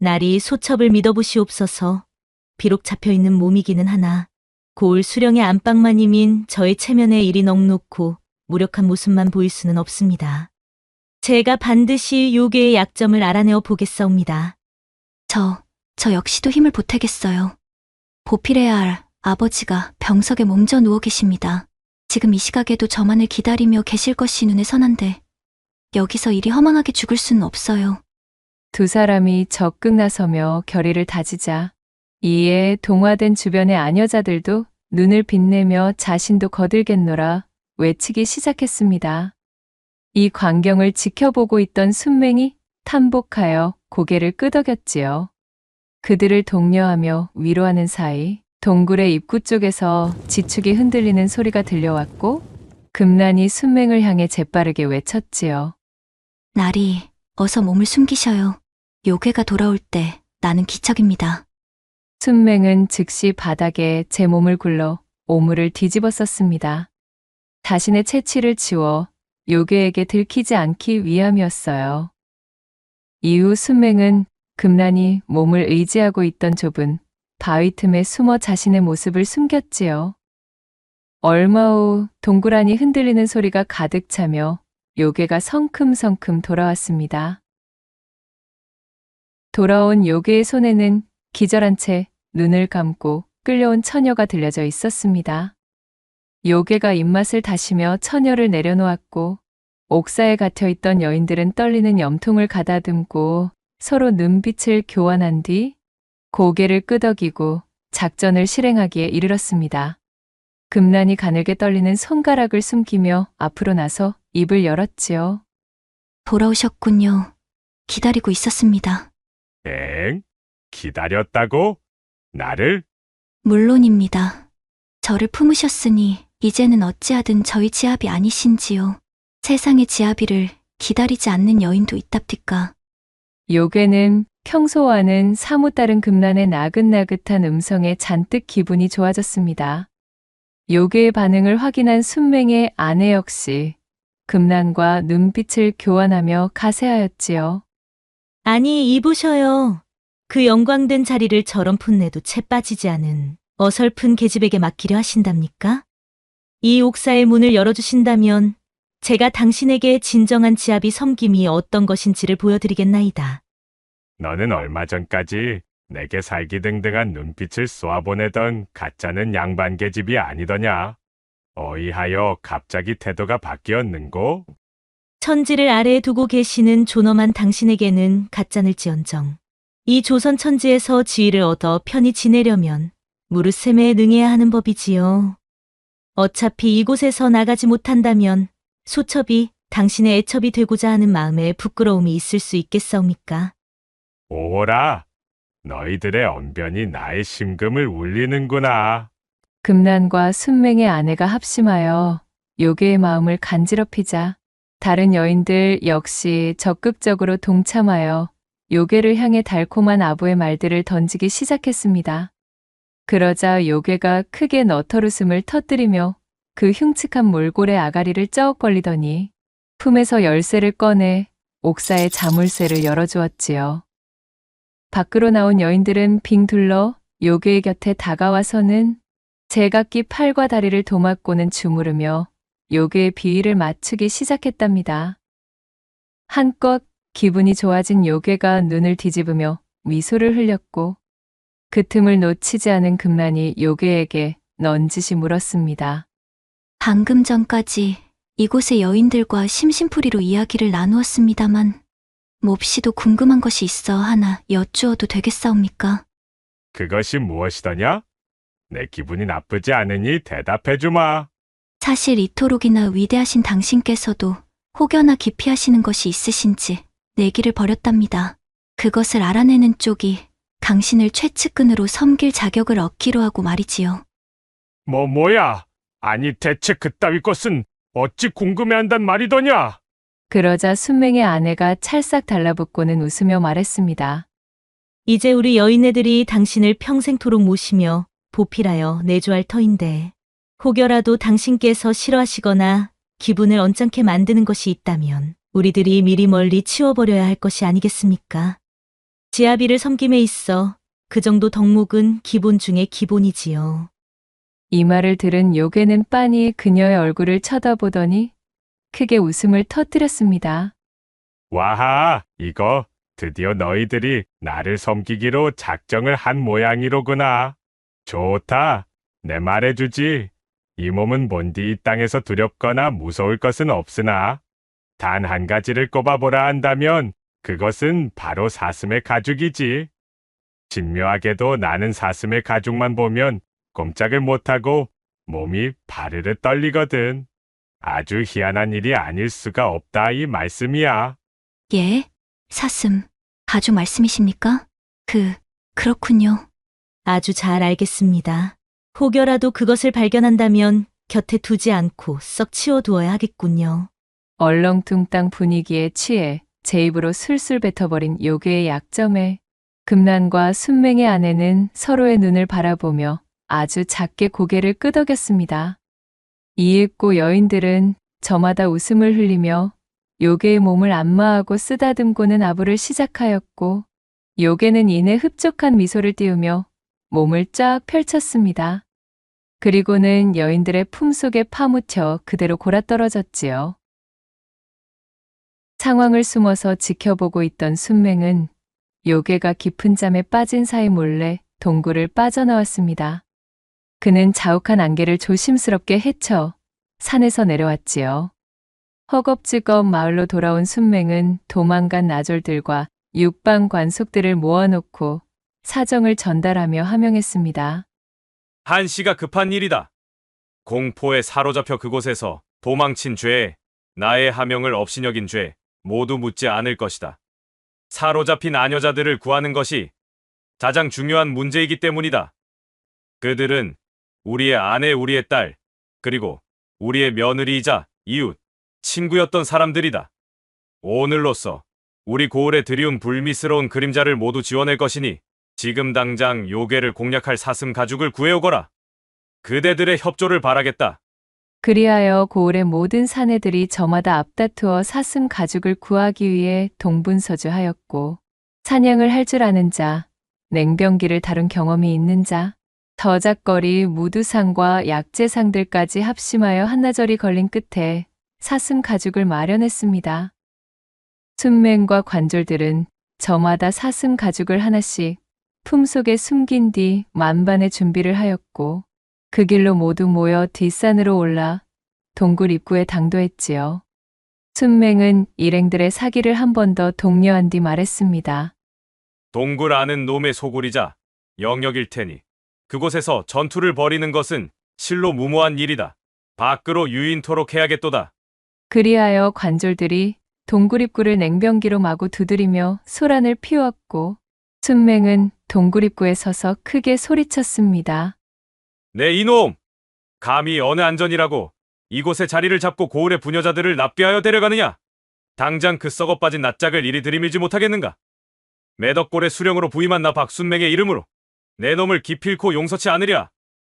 날이 소첩을 믿어보시옵소서. 비록 잡혀있는 몸이기는 하나 고을 수령의 안방마님인 저의 체면에 이리 넉놓고 무력한 모습만 보일 수는 없습니다. 제가 반드시 요괴의 약점을 알아내어 보겠사옵니다. 저 역시도 힘을 보태겠어요. 보필해야 할 아버지가 병석에 몸져 누워 계십니다. 지금 이 시각에도 저만을 기다리며 계실 것이 눈에 선한데 여기서 이리 허망하게 죽을 수는 없어요. 두 사람이 적극 나서며 결의를 다지자 이에 동화된 주변의 아녀자들도 눈을 빛내며 자신도 거들겠노라 외치기 시작했습니다. 이 광경을 지켜보고 있던 순맹이 탄복하여 고개를 끄덕였지요. 그들을 독려하며 위로하는 사이 동굴의 입구 쪽에서 지축이 흔들리는 소리가 들려왔고 금난이 순맹을 향해 재빠르게 외쳤지요. 나리, 어서 몸을 숨기셔요. 요괴가 돌아올 때 나는 기척입니다. 순맹은 즉시 바닥에 제 몸을 굴러 오물을 뒤집어 썼습니다. 자신의 채취를 지워 요괴에게 들키지 않기 위함이었어요. 이후 순맹은 금난이 몸을 의지하고 있던 좁은 바위 틈에 숨어 자신의 모습을 숨겼지요. 얼마 후 동굴 안이 흔들리는 소리가 가득 차며 요괴가 성큼성큼 돌아왔습니다. 돌아온 요괴의 손에는 기절한 채 눈을 감고 끌려온 처녀가 들려져 있었습니다. 요괴가 입맛을 다시며 처녀를 내려놓았고 옥사에 갇혀있던 여인들은 떨리는 염통을 가다듬고 서로 눈빛을 교환한 뒤 고개를 끄덕이고 작전을 실행하기에 이르렀습니다. 금난이 가늘게 떨리는 손가락을 숨기며 앞으로 나서 입을 열었지요. 돌아오셨군요. 기다리고 있었습니다. 엥? 기다렸다고? 나를? 물론입니다. 저를 품으셨으니 이제는 어찌하든 저희 지아비 아니신지요. 세상의 지아비를 기다리지 않는 여인도 있답디까. 요괴는 평소와는 사뭇 다른 금난의 나긋나긋한 음성에 잔뜩 기분이 좋아졌습니다. 요괴의 반응을 확인한 순맹의 아내 역시 금난과 눈빛을 교환하며 가세하였지요. 아니, 이보셔요. 그 영광된 자리를 저런 풋내도 채 빠지지 않은 어설픈 계집에게 맡기려 하신답니까? 이 옥사의 문을 열어주신다면 제가 당신에게 진정한 지아비 섬김이 어떤 것인지를 보여드리겠나이다. 너는 얼마 전까지 내게 살기등등한 눈빛을 쏘아보내던 가짜는 양반계집이 아니더냐? 어이하여 갑자기 태도가 바뀌었는고? 천지를 아래에 두고 계시는 존엄한 당신에게는 가짜일지언정. 이 조선 천지에서 지위를 얻어 편히 지내려면 무릇셈에 능해야 하는 법이지요. 어차피 이곳에서 나가지 못한다면 소첩이 당신의 애첩이 되고자 하는 마음에 부끄러움이 있을 수 있겠사옵니까? 오호라, 너희들의 언변이 나의 심금을 울리는구나. 금난과 순맹의 아내가 합심하여 요괴의 마음을 간지럽히자 다른 여인들 역시 적극적으로 동참하여 요괴를 향해 달콤한 아부의 말들을 던지기 시작했습니다. 그러자 요괴가 크게 너털웃음을 터뜨리며 그 흉측한 몰골의 아가리를 쩌억거리더니 품에서 열쇠를 꺼내 옥사의 자물쇠를 열어주었지요. 밖으로 나온 여인들은 빙 둘러 요괴의 곁에 다가와서는 제각기 팔과 다리를 도맡고는 주무르며 요괴의 비위를 맞추기 시작했답니다. 한껏 기분이 좋아진 요괴가 눈을 뒤집으며 미소를 흘렸고 그 틈을 놓치지 않은 금란이 요괴에게 넌지시 물었습니다. 방금 전까지 이곳의 여인들과 심심풀이로 이야기를 나누었습니다만 몹시도 궁금한 것이 있어 하나 여쭈어도 되겠사옵니까? 그것이 무엇이더냐? 내 기분이 나쁘지 않으니 대답해주마. 사실 이토록이나 위대하신 당신께서도 혹여나 기피하시는 것이 있으신지 내기를 벌였답니다. 그것을 알아내는 쪽이 당신을 최측근으로 섬길 자격을 얻기로 하고 말이지요. 뭐야? 아니 대체 그따위 것은 어찌 궁금해한단 말이더냐? 그러자 순맹의 아내가 찰싹 달라붙고는 웃으며 말했습니다. 이제 우리 여인네들이 당신을 평생토록 모시며 보필하여 내조할 터인데 혹여라도 당신께서 싫어하시거나 기분을 언짢게 만드는 것이 있다면 우리들이 미리 멀리 치워버려야 할 것이 아니겠습니까? 지아비를 섬김에 있어 그 정도 덕목은 기본 중의 기본이지요. 이 말을 들은 요괴는 빤히 그녀의 얼굴을 쳐다보더니 크게 웃음을 터뜨렸습니다. 와하, 이거 드디어 너희들이 나를 섬기기로 작정을 한 모양이로구나. 좋다, 내 말해주지. 이 몸은 본디 이 땅에서 두렵거나 무서울 것은 없으나 단 한 가지를 꼽아보라 한다면 그것은 바로 사슴의 가죽이지. 진묘하게도 나는 사슴의 가죽만 보면 꼼짝을 못하고 몸이 바르르 떨리거든. 아주 희한한 일이 아닐 수가 없다 이 말씀이야. 예? 사슴, 가죽 말씀이십니까? 그렇군요. 아주 잘 알겠습니다. 혹여라도 그것을 발견한다면 곁에 두지 않고 썩 치워두어야 하겠군요. 얼렁뚱땅 분위기에 취해 제 입으로 술술 뱉어버린 요괴의 약점에 금난과 순맹의 아내는 서로의 눈을 바라보며 아주 작게 고개를 끄덕였습니다. 이윽고 여인들은 저마다 웃음을 흘리며 요괴의 몸을 안마하고 쓰다듬고는 아부를 시작하였고 요괴는 이내 흡족한 미소를 띄우며 몸을 쫙 펼쳤습니다. 그리고는 여인들의 품속에 파묻혀 그대로 골아떨어졌지요. 상황을 숨어서 지켜보고 있던 순맹은 요괴가 깊은 잠에 빠진 사이 몰래 동굴을 빠져나왔습니다. 그는 자욱한 안개를 조심스럽게 헤쳐 산에서 내려왔지요. 허겁지겁 마을로 돌아온 순맹은 도망간 나졸들과 육방 관속들을 모아놓고 사정을 전달하며 하명했습니다. 한시가 급한 일이다. 공포에 사로잡혀 그곳에서 도망친 죄에 나의 하명을 업신여긴 죄 모두 묻지 않을 것이다. 사로잡힌 아녀자들을 구하는 것이 가장 중요한 문제이기 때문이다. 그들은 우리의 아내, 우리의 딸, 그리고 우리의 며느리이자 이웃, 친구였던 사람들이다. 오늘로써 우리 고을에 들이운 불미스러운 그림자를 모두 지워낼 것이니 지금 당장 요괴를 공략할 사슴 가죽을 구해오거라. 그대들의 협조를 바라겠다. 그리하여 고을의 모든 사내들이 저마다 앞다투어 사슴 가죽을 구하기 위해 동분서주하였고 사냥을 할 줄 아는 자, 냉병기를 다룬 경험이 있는 자, 저작거리, 무두상과 약재상들까지 합심하여 한나절이 걸린 끝에 사슴 가죽을 마련했습니다. 순맹과 관졸들은 저마다 사슴 가죽을 하나씩 품속에 숨긴 뒤 만반의 준비를 하였고 그 길로 모두 모여 뒷산으로 올라 동굴 입구에 당도했지요. 순맹은 일행들의 사기를 한 번 더 독려한 뒤 말했습니다. 동굴 안은 놈의 소굴이자 영역일 테니 그곳에서 전투를 벌이는 것은 실로 무모한 일이다. 밖으로 유인토록 해야겠도다. 그리하여 관졸들이 동굴 입구를 냉병기로 마구 두드리며 소란을 피웠고 순맹은 동굴 입구에 서서 크게 소리쳤습니다. 네 이놈! 감히 어느 안전이라고 이곳에 자리를 잡고 고을의 부녀자들을 납비하여 데려가느냐? 당장 그 썩어 빠진 낯짝을 이리 들이밀지 못하겠는가? 매덕골의 수령으로 부임한 나 박순맹의 이름으로 내 놈을 기필코 용서치 않으랴.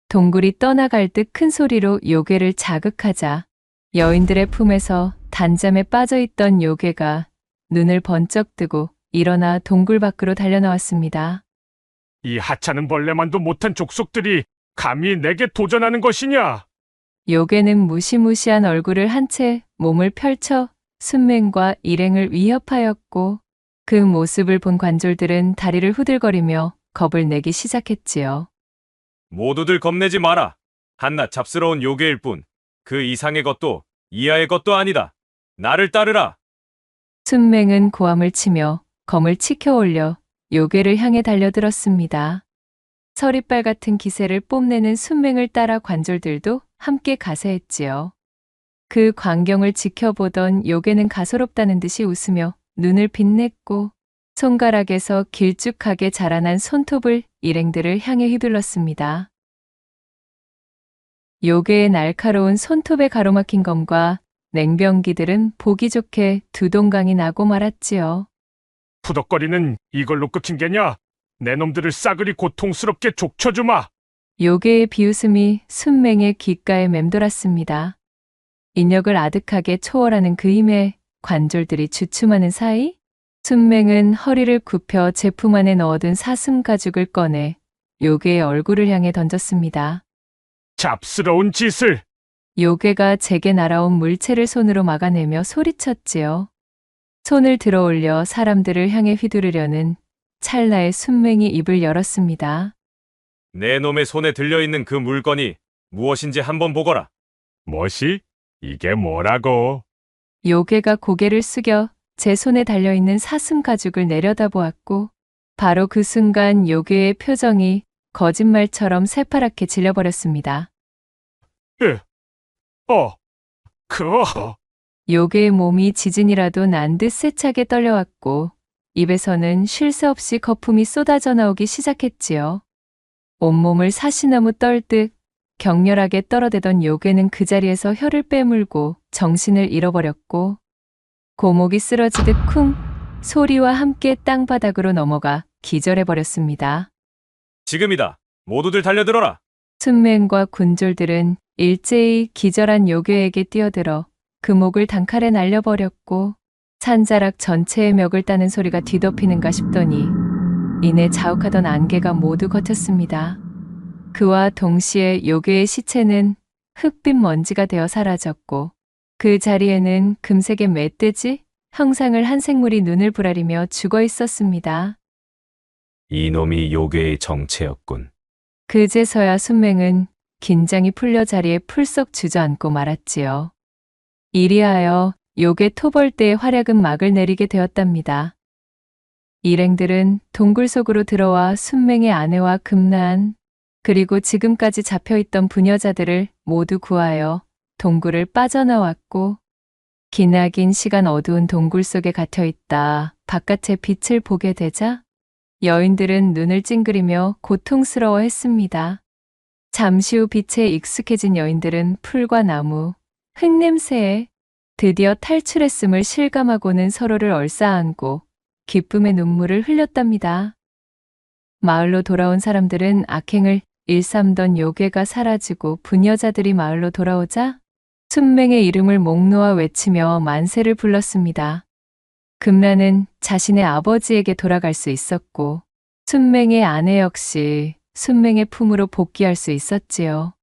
동굴이 떠나갈 듯 큰 소리로 요괴를 자극하자 여인들의 품에서 단잠에 빠져있던 요괴가 눈을 번쩍 뜨고 일어나 동굴 밖으로 달려나왔습니다. 이 하찮은 벌레만도 못한 족속들이 감히 내게 도전하는 것이냐? 요괴는 무시무시한 얼굴을 한 채 몸을 펼쳐 순맹과 일행을 위협하였고 그 모습을 본 관졸들은 다리를 후들거리며 겁을 내기 시작했지요. 모두들 겁내지 마라. 한낱 잡스러운 요괴일 뿐 그 이상의 것도 이하의 것도 아니다. 나를 따르라. 순맹은 고함을 치며 검을 치켜 올려 요괴를 향해 달려들었습니다. 서리빨 같은 기세를 뽐내는 순맹을 따라 관졸들도 함께 가세했지요. 그 광경을 지켜보던 요괴는 가소롭다는 듯이 웃으며 눈을 빛냈고 손가락에서 길쭉하게 자라난 손톱을 일행들을 향해 휘둘렀습니다. 요괴의 날카로운 손톱에 가로막힌 검과 냉병기들은 보기 좋게 두 동강이 나고 말았지요. 푸덕거리는 이걸로 끝인 게냐? 내 놈들을 싸그리 고통스럽게 족쳐주마. 요괴의 비웃음이 순맹의 귓가에 맴돌았습니다. 인력을 아득하게 초월하는 그 힘에 관졸들이 주춤하는 사이 순맹은 허리를 굽혀 제품 안에 넣어둔 사슴 가죽을 꺼내 요괴의 얼굴을 향해 던졌습니다. 잡스러운 짓을! 요괴가 제게 날아온 물체를 손으로 막아내며 소리쳤지요. 손을 들어 올려 사람들을 향해 휘두르려는 찰나에 순맹이 입을 열었습니다. 내 놈의 손에 들려있는 그 물건이 무엇인지 한번 보거라. 뭐시? 이게 뭐라고? 요괴가 고개를 숙여 제 손에 달려있는 사슴 가죽을 내려다보았고 바로 그 순간 요괴의 표정이 거짓말처럼 새파랗게 질려버렸습니다. 요괴의 몸이 지진이라도 난 듯 세차게 떨려왔고 입에서는 쉴 새 없이 거품이 쏟아져 나오기 시작했지요. 온몸을 사시나무 떨듯 격렬하게 떨어대던 요괴는 그 자리에서 혀를 빼물고 정신을 잃어버렸고 고목이 쓰러지듯 쿵 소리와 함께 땅바닥으로 넘어가 기절해버렸습니다. 지금이다. 모두들 달려들어라. 순맹과 군졸들은 일제히 기절한 요괴에게 뛰어들어 그 목을 단칼에 날려버렸고 산자락 전체의 멱을 따는 소리가 뒤덮이는가 싶더니 이내 자욱하던 안개가 모두 걷혔습니다. 그와 동시에 요괴의 시체는 흑빛 먼지가 되어 사라졌고 그 자리에는 금색의 멧돼지 형상을 한 생물이 눈을 부라리며 죽어 있었습니다. 이놈이 요괴의 정체였군. 그제서야 순맹은 긴장이 풀려 자리에 풀썩 주저앉고 말았지요. 이리하여 요괴 토벌대의 활약은 막을 내리게 되었답니다. 일행들은 동굴 속으로 들어와 순맹의 아내와 금난 그리고 지금까지 잡혀있던 부녀자들을 모두 구하여 동굴을 빠져나왔고 기나긴 시간 어두운 동굴 속에 갇혀있다 바깥의 빛을 보게 되자 여인들은 눈을 찡그리며 고통스러워했습니다. 잠시 후 빛에 익숙해진 여인들은 풀과 나무, 흙냄새에 드디어 탈출했음을 실감하고는 서로를 얼싸안고 기쁨의 눈물을 흘렸답니다. 마을로 돌아온 사람들은 악행을 일삼던 요괴가 사라지고 부녀자들이 마을로 돌아오자 순맹의 이름을 목 놓아 외치며 만세를 불렀습니다. 금란은 자신의 아버지에게 돌아갈 수 있었고 순맹의 아내 역시 순맹의 품으로 복귀할 수 있었지요.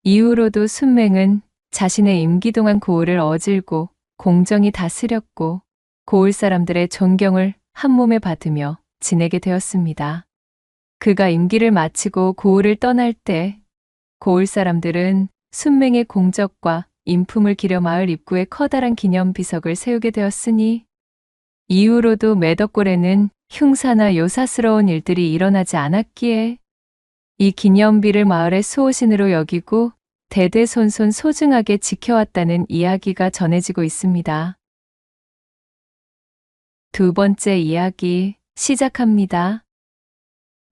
이후로도 순맹은 자신의 임기 동안 고을을 어질고 공정히 다스렸고 고을 사람들의 존경을 한 몸에 받으며 지내게 되었습니다. 그가 임기를 마치고 고을을 떠날 때 고을 사람들은 순맹의 공적과 인품을 기려 마을 입구에 커다란 기념 비석을 세우게 되었으니 이후로도 매덕골에는 흉사나 요사스러운 일들이 일어나지 않았기에 이 기념비를 마을의 수호신으로 여기고 대대손손 소중하게 지켜왔다는 이야기가 전해지고 있습니다. 두 번째 이야기 시작합니다.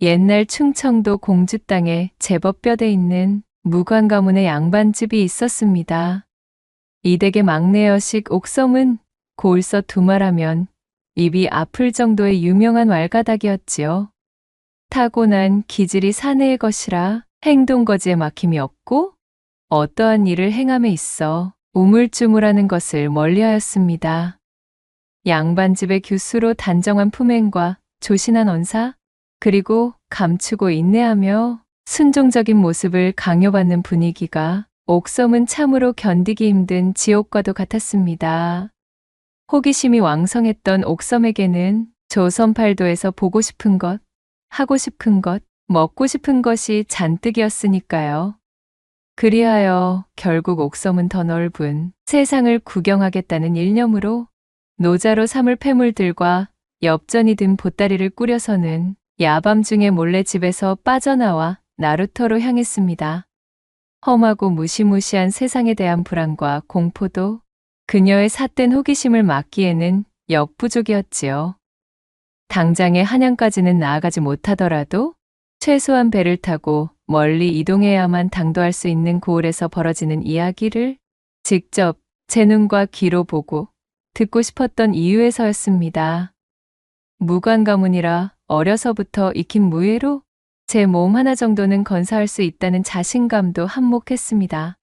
옛날 충청도 공주 땅에 제법 뼈대 있는 무관 가문의 양반집이 있었습니다. 이 댁의 막내 여식 옥섬은 고을서 두말하면 입이 아플 정도의 유명한 왈가닥이었지요. 타고난 기질이 사내의 것이라 행동거지에 막힘이 없고 어떠한 일을 행함에 있어 우물쭈물하는 것을 멀리하였습니다. 양반집의 규수로 단정한 품행과 조신한 언사, 그리고 감추고 인내하며 순종적인 모습을 강요받는 분위기가 옥섬은 참으로 견디기 힘든 지옥과도 같았습니다. 호기심이 왕성했던 옥섬에게는 조선팔도에서 보고 싶은 것, 하고 싶은 것, 먹고 싶은 것이 잔뜩이었으니까요. 그리하여 결국 옥섬은 더 넓은 세상을 구경하겠다는 일념으로 노자로 삼을 패물들과 엽전이 든 보따리를 꾸려서는 야밤중에 몰래 집에서 빠져나와 나루터로 향했습니다. 험하고 무시무시한 세상에 대한 불안과 공포도 그녀의 삿된 호기심을 막기에는 역부족이었지요. 당장의 한양까지는 나아가지 못하더라도 최소한 배를 타고 멀리 이동해야만 당도할 수 있는 고을에서 벌어지는 이야기를 직접 제 눈과 귀로 보고 듣고 싶었던 이유에서였습니다. 무관 가문이라 어려서부터 익힌 무예로 제 몸 하나 정도는 건사할 수 있다는 자신감도 한몫했습니다.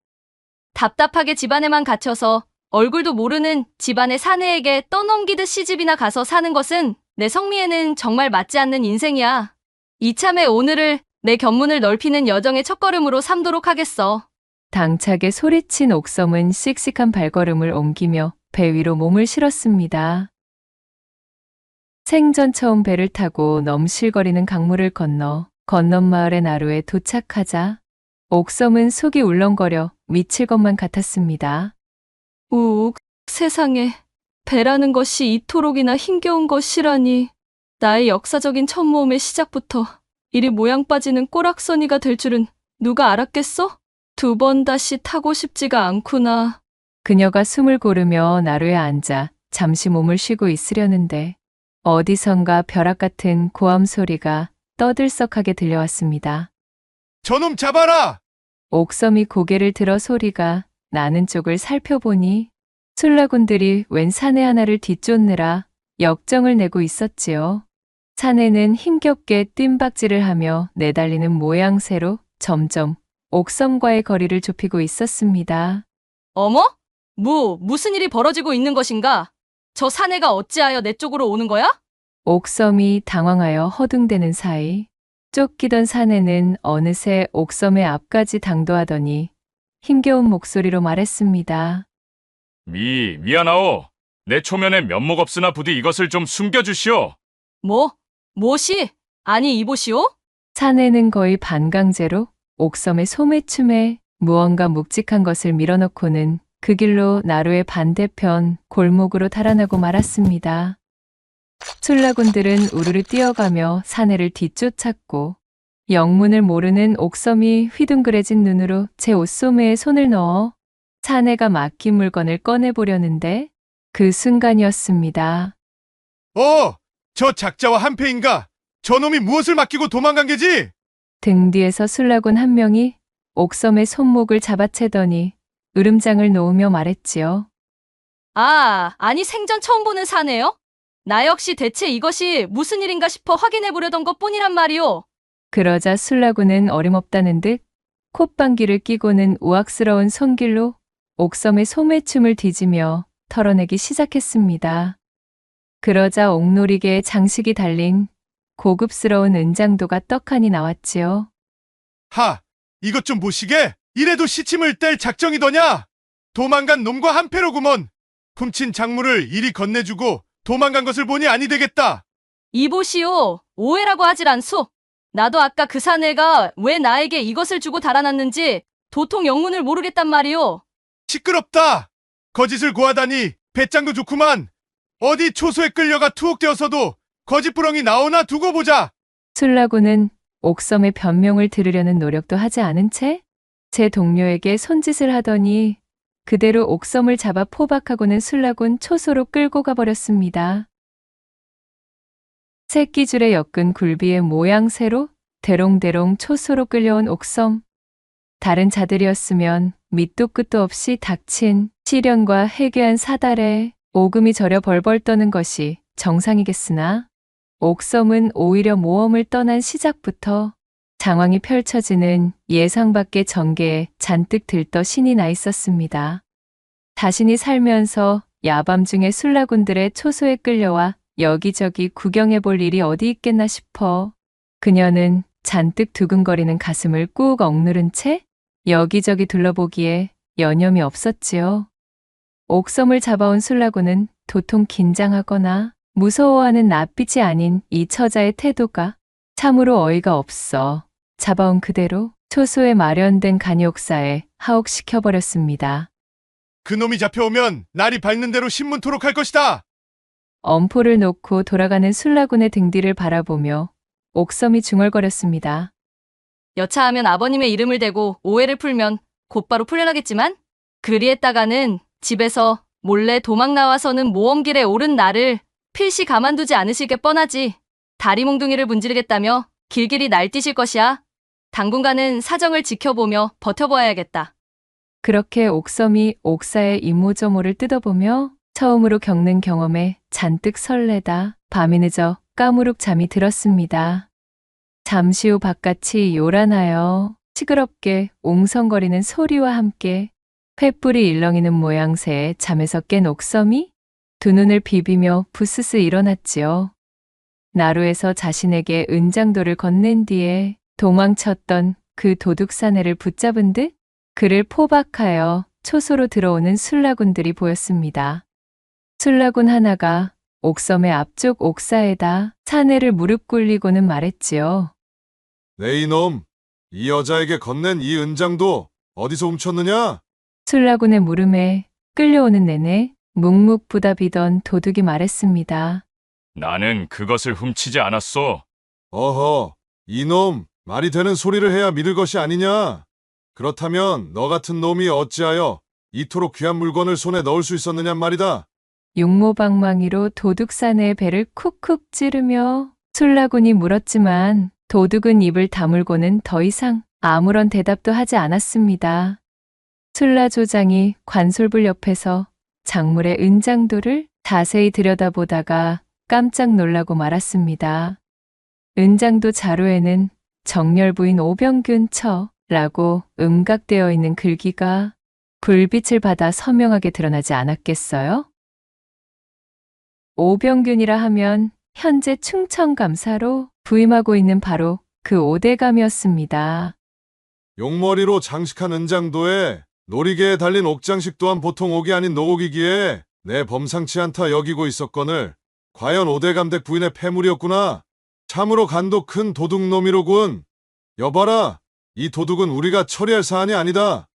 답답하게 집안에만 갇혀서 얼굴도 모르는 집안의 사내에게 떠넘기듯 시집이나 가서 사는 것은 내 성미에는 정말 맞지 않는 인생이야. 이참에 오늘을 내 견문을 넓히는 여정의 첫걸음으로 삼도록 하겠어. 당차게 소리친 옥섬은 씩씩한 발걸음을 옮기며 배 위로 몸을 실었습니다. 생전 처음 배를 타고 넘실거리는 강물을 건너 건넌마을의 나루에 도착하자 옥섬은 속이 울렁거려 미칠 것만 같았습니다. 우욱, 세상에 배라는 것이 이토록이나 힘겨운 것이라니. 나의 역사적인 첫 모험의 시작부터 이리 모양 빠지는 꼬락서니가 될 줄은 누가 알았겠어? 두 번 다시 타고 싶지가 않구나. 그녀가 숨을 고르며 나루에 앉아 잠시 몸을 쉬고 있으려는데 어디선가 벼락 같은 고함 소리가 떠들썩하게 들려왔습니다. 저놈 잡아라! 옥섬이 고개를 들어 소리가 나는 쪽을 살펴보니 술라군들이 웬 사내 하나를 뒤쫓느라 역정을 내고 있었지요. 사내는 힘겹게 뜀박질을 하며 내달리는 모양새로 점점 옥섬과의 거리를 좁히고 있었습니다. 어머? 무슨 일이 벌어지고 있는 것인가? 저 사내가 어찌하여 내 쪽으로 오는 거야? 옥섬이 당황하여 허둥대는 사이 쫓기던 사내는 어느새 옥섬의 앞까지 당도하더니 힘겨운 목소리로 말했습니다. 미안하오. 내 초면에 면목 없으나 부디 이것을 좀 숨겨주시오. 무엇이? 아니 이보시오? 사내는 거의 반강제로 옥섬의 소매춤에 무언가 묵직한 것을 밀어넣고는 그 길로 나루의 반대편 골목으로 달아나고 말았습니다. 술라군들은 우르르 뛰어가며 사내를 뒤쫓았고 영문을 모르는 옥섬이 휘둥그레진 눈으로 제 옷소매에 손을 넣어 사내가 맡긴 물건을 꺼내보려는데 그 순간이었습니다. 저 작자와 한패인가? 저놈이 무엇을 맡기고 도망간 게지? 등 뒤에서 술라군 한 명이 옥섬의 손목을 잡아채더니 으름장을 놓으며 말했지요. 아니 생전 처음 보는 사내요? 나 역시 대체 이것이 무슨 일인가 싶어 확인해 보려던 것뿐이란 말이오. 그러자 술라군은 어림없다는 듯 콧방귀를 끼고는 우악스러운 손길로 옥섬의 소매춤을 뒤지며 털어내기 시작했습니다. 그러자 옥놀이개에 장식이 달린 고급스러운 은장도가 떡하니 나왔지요. 이것 좀 보시게. 이래도 시침을 뗄 작정이더냐? 도망간 놈과 한패로구먼. 훔친 작물을 이리 건네주고 도망간 것을 보니 아니 되겠다. 이보시오, 오해라고 하질 않소. 나도 아까 그 사내가 왜 나에게 이것을 주고 달아났는지 도통 영문을 모르겠단 말이오. 시끄럽다. 거짓을 고하다니 배짱도 좋구만. 어디 초소에 끌려가 투옥되어서도 거짓부렁이 나오나 두고 보자. 술라군은 옥섬의 변명을 들으려는 노력도 하지 않은 채 제 동료에게 손짓을 하더니 그대로 옥섬을 잡아 포박하고는 술라군 초소로 끌고 가버렸습니다. 새끼줄에 엮은 굴비의 모양새로 대롱대롱 초소로 끌려온 옥섬. 다른 자들이었으면 밑도 끝도 없이 닥친 시련과 해괴한 사달에 오금이 저려 벌벌 떠는 것이 정상이겠으나 옥섬은 오히려 모험을 떠난 시작부터 장황이 펼쳐지는 예상 밖의 전개에 잔뜩 들떠 신이 나 있었습니다. 자신이 살면서 야밤중에 술라군들의 초소에 끌려와 여기저기 구경해 볼 일이 어디 있겠나 싶어 그녀는 잔뜩 두근거리는 가슴을 꾹 억누른 채 여기저기 둘러보기에 여념이 없었지요. 옥섬을 잡아온 술라군은 도통 긴장하거나 무서워하는 낯빛이 아닌 이 처자의 태도가 참으로 어이가 없어 잡아온 그대로 초소에 마련된 간이옥사에 하옥시켜버렸습니다. 그놈이 잡혀오면 날이 밝는 대로 신문토록 할 것이다. 엄포를 놓고 돌아가는 술라군의 등 뒤를 바라보며 옥섬이 중얼거렸습니다. 여차하면 아버님의 이름을 대고 오해를 풀면 곧바로 풀려나겠지만 그리했다가는 집에서 몰래 도망 나와서는 모험길에 오른 나를 필시 가만두지 않으실 게 뻔하지. 다리 몽둥이를 문지르겠다며 길길이 날뛰실 것이야. 당분간은 사정을 지켜보며 버텨보아야겠다. 그렇게 옥섬이 옥사의 이모저모를 뜯어보며 처음으로 겪는 경험에 잔뜩 설레다 밤이 늦어 까무룩 잠이 들었습니다. 잠시 후 바깥이 요란하여 시끄럽게 옹성거리는 소리와 함께 횃불이 일렁이는 모양새에 잠에서 깬 옥섬이 두 눈을 비비며 부스스 일어났지요. 나루에서 자신에게 은장도를 건넨 뒤에 도망쳤던 그 도둑사내를 붙잡은 듯 그를 포박하여 초소로 들어오는 술라군들이 보였습니다. 술라군 하나가 옥섬의 앞쪽 옥사에다 사내를 무릎 꿇리고는 말했지요. 네 이놈, 이 여자에게 건넨 이 은장도 어디서 훔쳤느냐? 술라군의 물음에 끌려오는 내내 묵묵부답이던 도둑이 말했습니다. 나는 그것을 훔치지 않았소. 어허, 이놈, 말이 되는 소리를 해야 믿을 것이 아니냐? 그렇다면 너 같은 놈이 어찌하여 이토록 귀한 물건을 손에 넣을 수 있었느냐 말이다. 용모방망이로 도둑사내의 배를 쿡쿡 찌르며 술라군이 물었지만 도둑은 입을 다물고는 더 이상 아무런 대답도 하지 않았습니다. 술라조장이 관솔불 옆에서 작물의 은장도를 자세히 들여다보다가 깜짝 놀라고 말았습니다. 은장도 자루에는 정렬부인 오병균 처라고 음각되어 있는 글귀가 불빛을 받아 선명하게 드러나지 않았겠어요? 오병균이라 하면 현재 충청감사로 부임하고 있는 바로 그 오대감이었습니다. 용머리로 장식한 은장도에 놀이개에 달린 옥장식 또한 보통 옥이 아닌 노곡이기에 내 범상치 않다 여기고 있었거늘 과연 오대감댁 부인의 패물이었구나. 참으로 간도 큰 도둑놈이로군. 여봐라, 이 도둑은 우리가 처리할 사안이 아니다.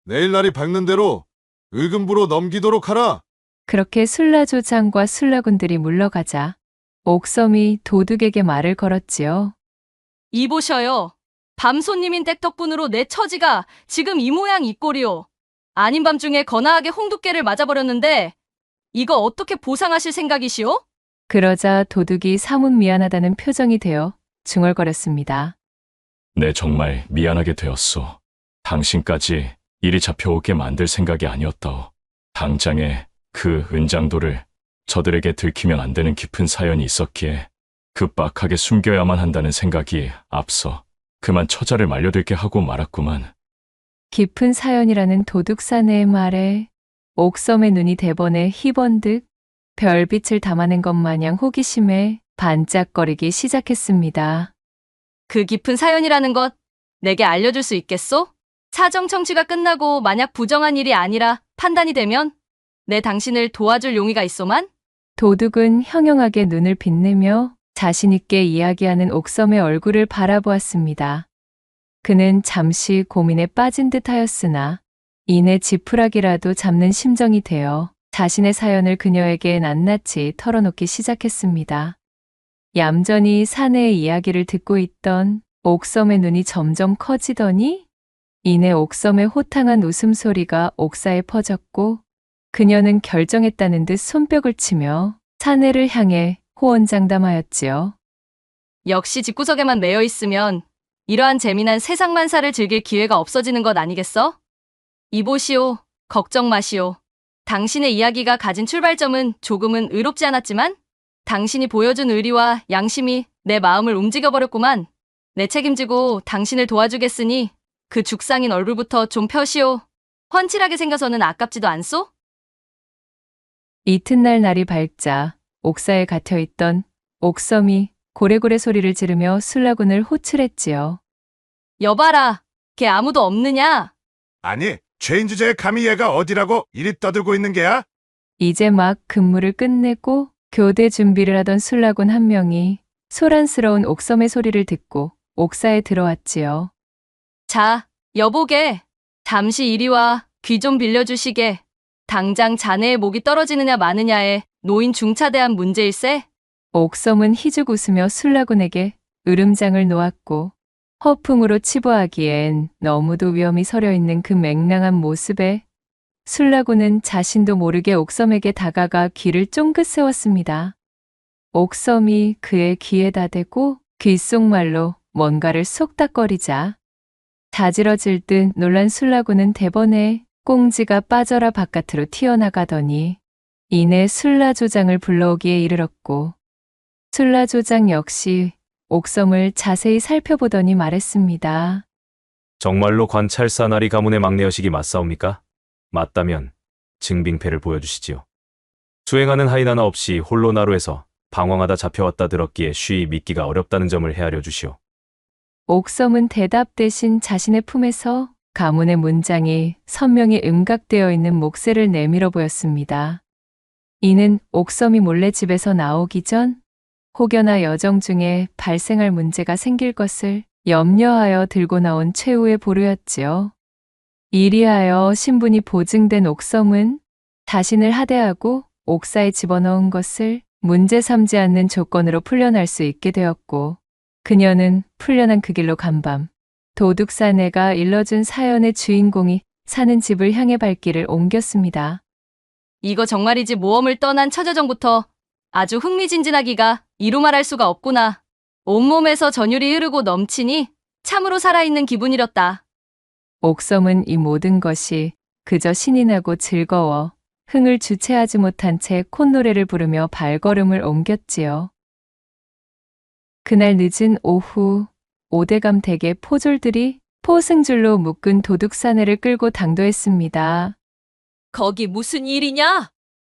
내일 날이 밝는 대로 을금부로 넘기도록 하라. 그렇게 술라조장과 술라군들이 물러가자 옥섬이 도둑에게 말을 걸었지요. 이보셔요. 밤손님인 댁 덕분으로 내 처지가 지금 이 모양 이 꼴이오. 아닌 밤중에 거나하게 홍두깨를 맞아버렸는데 이거 어떻게 보상하실 생각이시오? 그러자 도둑이 사뭇 미안하다는 표정이 되어 중얼거렸습니다. 내 정말 미안하게 되었소. 당신까지 일이 잡혀오게 만들 생각이 아니었다오. 당장에 그 은장도를 저들에게 들키면 안 되는 깊은 사연이 있었기에 급박하게 숨겨야만 한다는 생각이 앞서 그만 처자를 말려들게 하고 말았구만. 깊은 사연이라는 도둑사내의 말에 옥섬의 눈이 대번에 희번득 별빛을 담아낸 것 마냥 호기심에 반짝거리기 시작했습니다. 그 깊은 사연이라는 것 내게 알려줄 수 있겠소? 사정 청취가 끝나고 만약 부정한 일이 아니라 판단이 되면 내 당신을 도와줄 용의가 있소만? 도둑은 형형하게 눈을 빛내며 자신있게 이야기하는 옥섬의 얼굴을 바라보았습니다. 그는 잠시 고민에 빠진 듯 하였으나 이내 지푸라기라도 잡는 심정이 되어 자신의 사연을 그녀에게 낱낱이 털어놓기 시작했습니다. 얌전히 사내의 이야기를 듣고 있던 옥섬의 눈이 점점 커지더니 이내 옥섬의 호탕한 웃음소리가 옥사에 퍼졌고 그녀는 결정했다는 듯 손뼉을 치며 사내를 향해 호언장담하였지요. 역시 집구석에만 매여 있으면 이러한 재미난 세상만사를 즐길 기회가 없어지는 것 아니겠어? 이보시오, 걱정 마시오. 당신의 이야기가 가진 출발점은 조금은 의롭지 않았지만 당신이 보여준 의리와 양심이 내 마음을 움직여버렸구만. 내 책임지고 당신을 도와주겠으니 그 죽상인 얼굴부터 좀 펴시오. 훤칠하게 생겨서는 아깝지도 않소? 이튿날 날이 밝자 옥사에 갇혀있던 옥섬이 고래고래 소리를 지르며 술라군을 호출했지요. 여봐라, 걔 아무도 없느냐? 아니, 죄인 주제에 감히 얘가 어디라고 이리 떠들고 있는 게야? 이제 막 근무를 끝내고 교대 준비를 하던 술라군 한 명이 소란스러운 옥섬의 소리를 듣고 옥사에 들어왔지요. 자, 여보게, 잠시 이리 와. 귀 좀 빌려주시게. 당장 자네의 목이 떨어지느냐 마느냐에 노인 중차대한 문제일세? 옥섬은 희죽 웃으며 술라군에게 으름장을 놓았고 허풍으로 치부하기엔 너무도 위험이 서려 있는 그 맹랑한 모습에 술라군은 자신도 모르게 옥섬에게 다가가 귀를 쫑긋 세웠습니다. 옥섬이 그의 귀에다 대고 귓속말로 뭔가를 쏙닥거리자 자지러질 듯 놀란 술라군은 대번에 꽁지가 빠져라 바깥으로 튀어나가더니 이내 술라조장을 불러오기에 이르렀고 술라조장 역시 옥섬을 자세히 살펴보더니 말했습니다. 정말로 관찰사나리 가문의 막내 여식이 맞사옵니까? 맞다면 증빙패를 보여주시지요. 수행하는 하이나나 없이 홀로 나루에서 방황하다 잡혀왔다 들었기에 쉬이 믿기가 어렵다는 점을 헤아려 주시오. 옥섬은 대답 대신 자신의 품에서 가문의 문장이 선명히 음각되어 있는 목쇠를 내밀어 보였습니다. 이는 옥섬이 몰래 집에서 나오기 전 혹여나 여정 중에 발생할 문제가 생길 것을 염려하여 들고 나온 최후의 보루였지요. 이리하여 신분이 보증된 옥섬은 자신을 하대하고 옥사에 집어넣은 것을 문제 삼지 않는 조건으로 풀려날 수 있게 되었고 그녀는 풀려난 그 길로 간밤 도둑사내가 일러준 사연의 주인공이 사는 집을 향해 발길을 옮겼습니다. 이거 정말이지 모험을 떠난 처자정부터 아주 흥미진진하기가 이루 말할 수가 없구나. 온몸에서 전율이 흐르고 넘치니 참으로 살아있는 기분이렸다. 옥섬은 이 모든 것이 그저 신이 나고 즐거워 흥을 주체하지 못한 채 콧노래를 부르며 발걸음을 옮겼지요. 그날 늦은 오후 오대감 댁의 포졸들이 포승줄로 묶은 도둑사내를 끌고 당도했습니다. 거기 무슨 일이냐?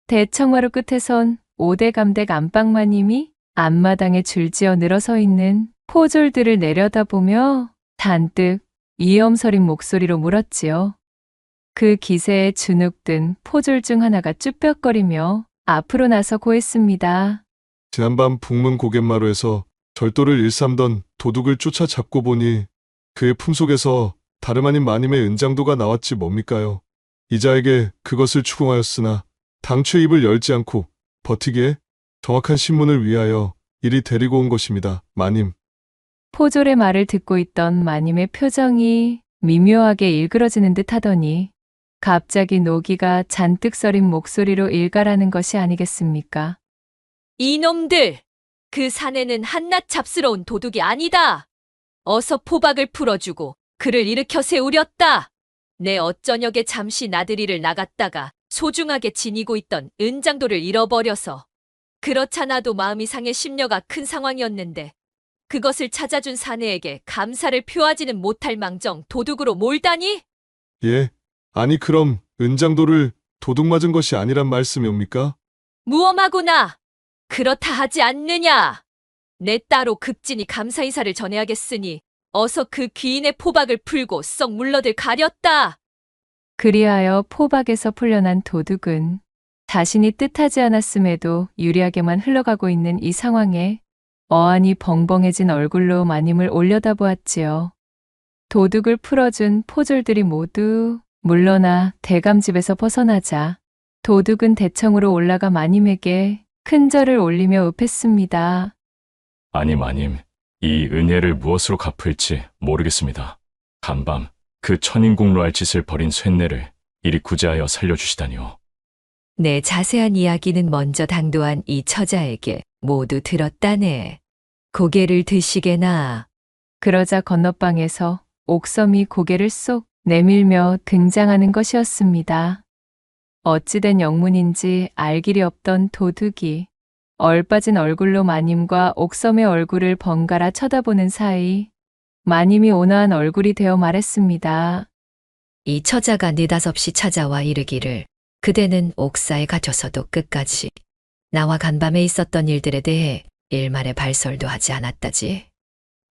대청마루 끝에선 오대감 댁 안방마님이 앞마당에 줄지어 늘어서 있는 포졸들을 내려다보며 잔뜩 위엄서린 목소리로 물었지요. 그 기세에 주눅든 포졸 중 하나가 쭈뼛거리며 앞으로 나서 고했습니다. 지난밤 북문 고갯마루에서 절도를 일삼던 도둑을 쫓아잡고 보니 그의 품속에서 다름 아닌 마님의 은장도가 나왔지 뭡니까요. 이자에게 그것을 추궁하였으나 당최 입을 열지 않고 버티기에 정확한 신문을 위하여 이리 데리고 온 것입니다. 마님. 포졸의 말을 듣고 있던 마님의 표정이 미묘하게 일그러지는 듯 하더니 갑자기 노기가 잔뜩 서린 목소리로 일갈하는 것이 아니겠습니까? 이놈들! 그 사내는 한낱 잡스러운 도둑이 아니다. 어서 포박을 풀어주고 그를 일으켜 세우렸다. 내 어쩌녁에 잠시 나들이를 나갔다가 소중하게 지니고 있던 은장도를 잃어버려서 그렇잖아도 마음이 상해 심려가 큰 상황이었는데 그것을 찾아준 사내에게 감사를 표하지는 못할 망정 도둑으로 몰다니? 예, 아니 그럼 은장도를 도둑 맞은 것이 아니란 말씀이옵니까? 무엄하구나. 그렇다 하지 않느냐. 내 따로 극진히 감사 인사를 전해야겠으니 어서 그 귀인의 포박을 풀고 썩 물러들 가렸다. 그리하여 포박에서 풀려난 도둑은 자신이 뜻하지 않았음에도 유리하게만 흘러가고 있는 이 상황에 어안이 벙벙해진 얼굴로 마님을 올려다보았지요. 도둑을 풀어준 포졸들이 모두 물러나 대감집에서 벗어나자 도둑은 대청으로 올라가 마님에게 큰 절을 올리며 읍했습니다. 아니 마님, 이 은혜를 무엇으로 갚을지 모르겠습니다. 간밤 그 천인공로할 짓을 벌인 쇳내를 이리 구제하여 살려주시다니요. 내 자세한 이야기는 먼저 당도한 이 처자에게 모두 들었다네. 고개를 드시게나. 그러자 건너방에서 옥섬이 고개를 쏙 내밀며 등장하는 것이었습니다. 어찌된 영문인지 알 길이 없던 도둑이 얼빠진 얼굴로 마님과 옥섬의 얼굴을 번갈아 쳐다보는 사이 마님이 온화한 얼굴이 되어 말했습니다. 이 처자가 느닷없이 찾아와 이르기를 그대는 옥사에 갇혀서도 끝까지 나와 간밤에 있었던 일들에 대해 일말의 발설도 하지 않았다지.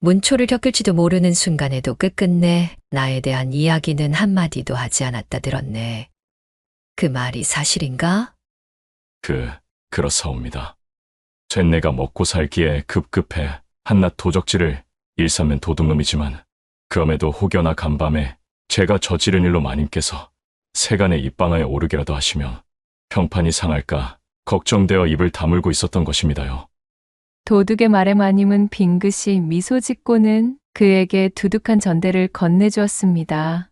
문초를 겪을지도 모르는 순간에도 끝끝내 나에 대한 이야기는 한마디도 하지 않았다 들었네. 그 말이 사실인가? 그렇사옵니다. 쇳내가 먹고 살기에 급급해 한낱 도적질을 일삼는 도둑놈이지만 그럼에도 혹여나 간밤에 제가 저지른 일로 마님께서 세간에 입방하에 오르기라도 하시면 평판이 상할까 걱정되어 입을 다물고 있었던 것입니다요. 도둑의 말에 마님은 빙긋이 미소 짓고는 그에게 두둑한 전대를 건네주었습니다.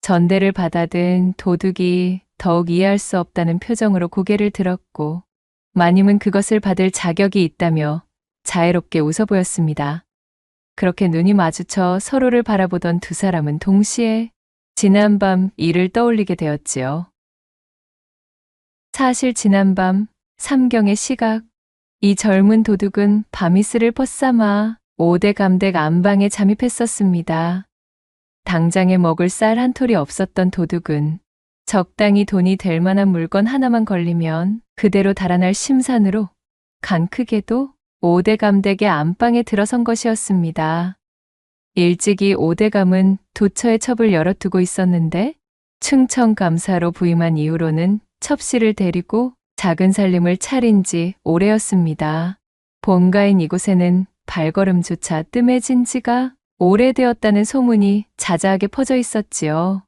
전대를 받아든 도둑이 더욱 이해할 수 없다는 표정으로 고개를 들었고 마님은 그것을 받을 자격이 있다며 자애롭게 웃어 보였습니다. 그렇게 눈이 마주쳐 서로를 바라보던 두 사람은 동시에 지난밤 일을 떠올리게 되었지요. 사실 지난밤 삼경의 시각, 이 젊은 도둑은 밤이슬을 벗삼아 5대 감댁 안방에 잠입했었습니다. 당장에 먹을 쌀 한 톨이 없었던 도둑은 적당히 돈이 될 만한 물건 하나만 걸리면 그대로 달아날 심산으로 간 크게도 5대 감댁의 안방에 들어선 것이었습니다. 일찍이 5대 감은 도처에 첩을 열어두고 있었는데 충청감사로 부임한 이후로는 첩씨를 데리고 작은 살림을 차린 지 오래였습니다. 본가인 이곳에는 발걸음조차 뜸해진 지가 오래되었다는 소문이 자자하게 퍼져 있었지요.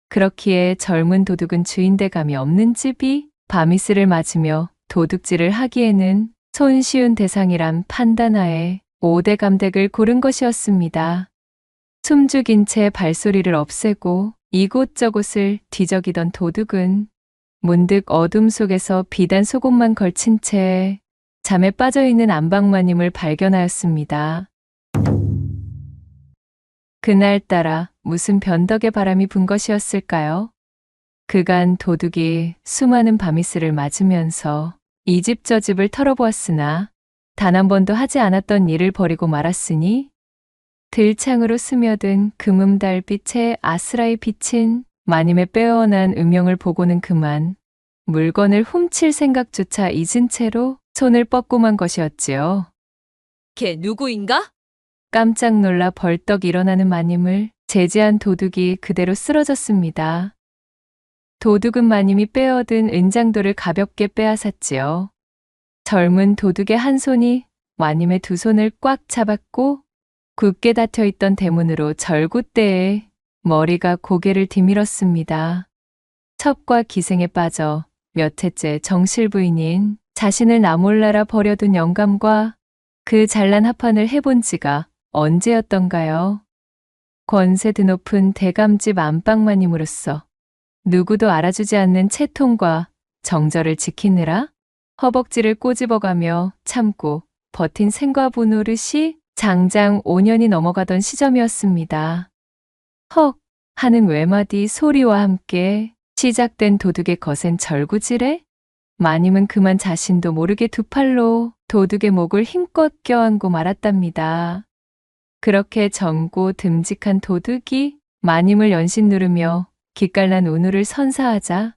그렇기에 젊은 도둑은 주인대감이 없는 집이 밤이슬을 맞으며 도둑질을 하기에는 손쉬운 대상이란 판단하에 5대 감댁을 고른 것이었습니다. 숨죽인 채 발소리를 없애고 이곳저곳을 뒤적이던 도둑은 문득 어둠 속에서 비단 속옷만 걸친 채 잠에 빠져있는 안방마님을 발견하였습니다. 그날따라 무슨 변덕의 바람이 분 것이었을까요? 그간 도둑이 수많은 밤이슬을 맞으면서 이 집 저 집을 털어보았으나 단 한 번도 하지 않았던 일을 벌이고 말았으니 들창으로 스며든 금음달빛에 아스라이 비친 마님의 빼어난 음영을 보고는 그만 물건을 훔칠 생각조차 잊은 채로 손을 뻗고 만 것이었지요. 걔 누구인가? 깜짝 놀라 벌떡 일어나는 마님을 제지한 도둑이 그대로 쓰러졌습니다. 도둑은 마님이 빼어든 은장도를 가볍게 빼앗았지요. 젊은 도둑의 한 손이 마님의 두 손을 꽉 잡았고 굳게 닫혀있던 대문으로 절구대에 머리가 고개를 디밀었습니다. 첩과 기생에 빠져 몇 해째 정실부인인 자신을 나몰라라 버려둔 영감과 그 잘난 합판을 해본 지가 언제였던가요? 권세 드높은 대감집 안방마님으로서 누구도 알아주지 않는 채통과 정절을 지키느라 허벅지를 꼬집어가며 참고 버틴 생과부 노릇이 장장 5년이 넘어가던 시점이었습니다. 헉 하는 외마디 소리와 함께 시작된 도둑의 거센 절구질에 마님은 그만 자신도 모르게 두 팔로 도둑의 목을 힘껏 껴안고 말았답니다. 그렇게 젊고 듬직한 도둑이 마님을 연신 누르며 기깔난 운우를 선사하자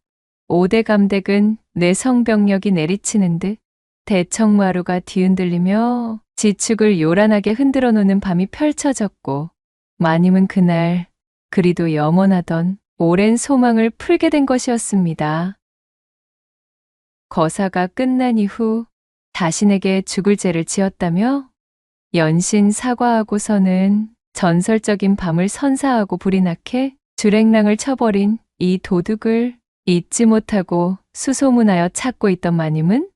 5대 감댁은 뇌성병력이 내리치는 듯 대청마루가 뒤흔들리며 지축을 요란하게 흔들어 놓는 밤이 펼쳐졌고 마님은 그날 그리도 염원하던 오랜 소망을 풀게 된 것이었습니다. 거사가 끝난 이후 자신에게 죽을 죄를 지었다며 연신 사과하고서는 전설적인 밤을 선사하고 불이 나게 주랭랑을 쳐버린 이 도둑을 잊지 못하고 수소문하여 찾고 있던 마님은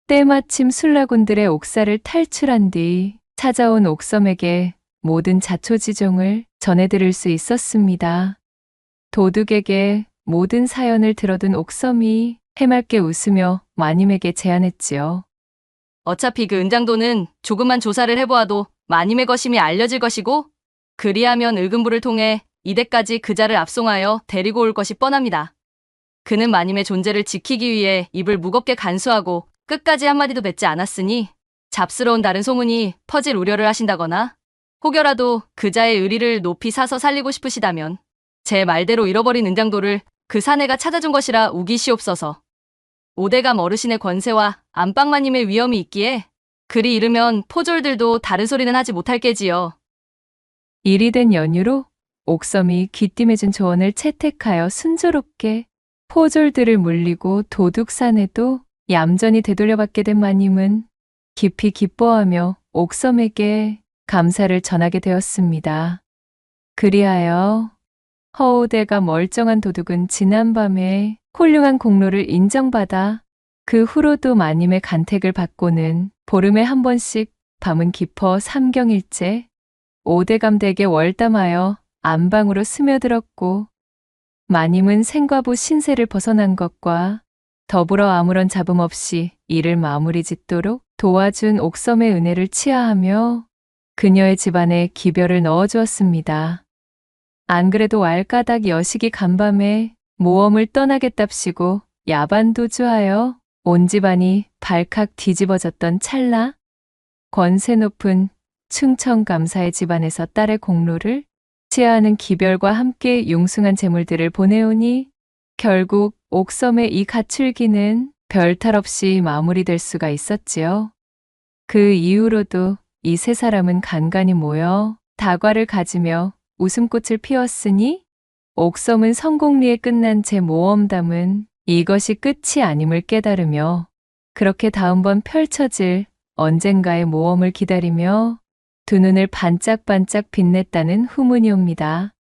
때마침 술라군들의 옥사를 탈출한 뒤 찾아온 옥섬에게 모든 자초지종을 전해드릴 수 있었습니다. 도둑에게 모든 사연을 들어둔 옥섬이 해맑게 웃으며 마님에게 제안했지요. 어차피 그 은장도는 조금만 조사를 해보아도 마님의 것임이 알려질 것이고 그리하면 의금부를 통해 이대까지 그자를 압송하여 데리고 올 것이 뻔합니다. 그는 마님의 존재를 지키기 위해 입을 무겁게 간수하고 끝까지 한마디도 뱉지 않았으니 잡스러운 다른 소문이 퍼질 우려를 하신다거나 혹여라도 그자의 의리를 높이 사서 살리고 싶으시다면 제 말대로 잃어버린 은장도를 그 사내가 찾아준 것이라 우기시옵소서. 오대감 어르신의 권세와 안방마님의 위엄이 있기에 그리 이르면 포졸들도 다른 소리는 하지 못할 게지요. 일이 된 연유로 옥섬이 귀띔해준 조언을 채택하여 순조롭게 포졸들을 물리고 도둑산에도 얌전히 되돌려받게 된 마님은 깊이 기뻐하며 옥섬에게 감사를 전하게 되었습니다. 그리하여 허우대가 멀쩡한 도둑은 지난밤에 훌륭한 공로를 인정받아 그 후로도 마님의 간택을 받고는 보름에 한 번씩 밤은 깊어 삼경일째 오대감 댁에 월담하여 안방으로 스며들었고 마님은 생과부 신세를 벗어난 것과 더불어 아무런 잡음 없이 일을 마무리 짓도록 도와준 옥섬의 은혜를 치하하며 그녀의 집안에 기별을 넣어주었습니다. 안 그래도 왈가닥 여식이 간밤에 모험을 떠나겠답시고 야반도주하여 온 집안이 발칵 뒤집어졌던 찰나 권세 높은 충청감사의 집안에서 딸의 공로를 치하하는 기별과 함께 융숭한 재물들을 보내오니 결국 옥섬의 이 가출기는 별탈 없이 마무리될 수가 있었지요. 그 이후로도 이 세 사람은 간간히 모여 다과를 가지며 웃음꽃을 피웠으니 옥섬은 성공리에 끝난 제 모험담은 이것이 끝이 아님을 깨달으며 그렇게 다음번 펼쳐질 언젠가의 모험을 기다리며 두 눈을 반짝반짝 빛냈다는 후문이 옵니다.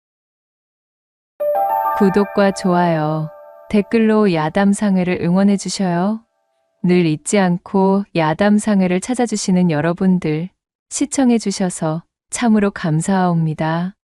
구독과 좋아요, 댓글로 야담상회를 응원해 주셔요. 늘 잊지 않고 야담상회를 찾아주시는 여러분들 시청해 주셔서 참으로 감사하옵니다.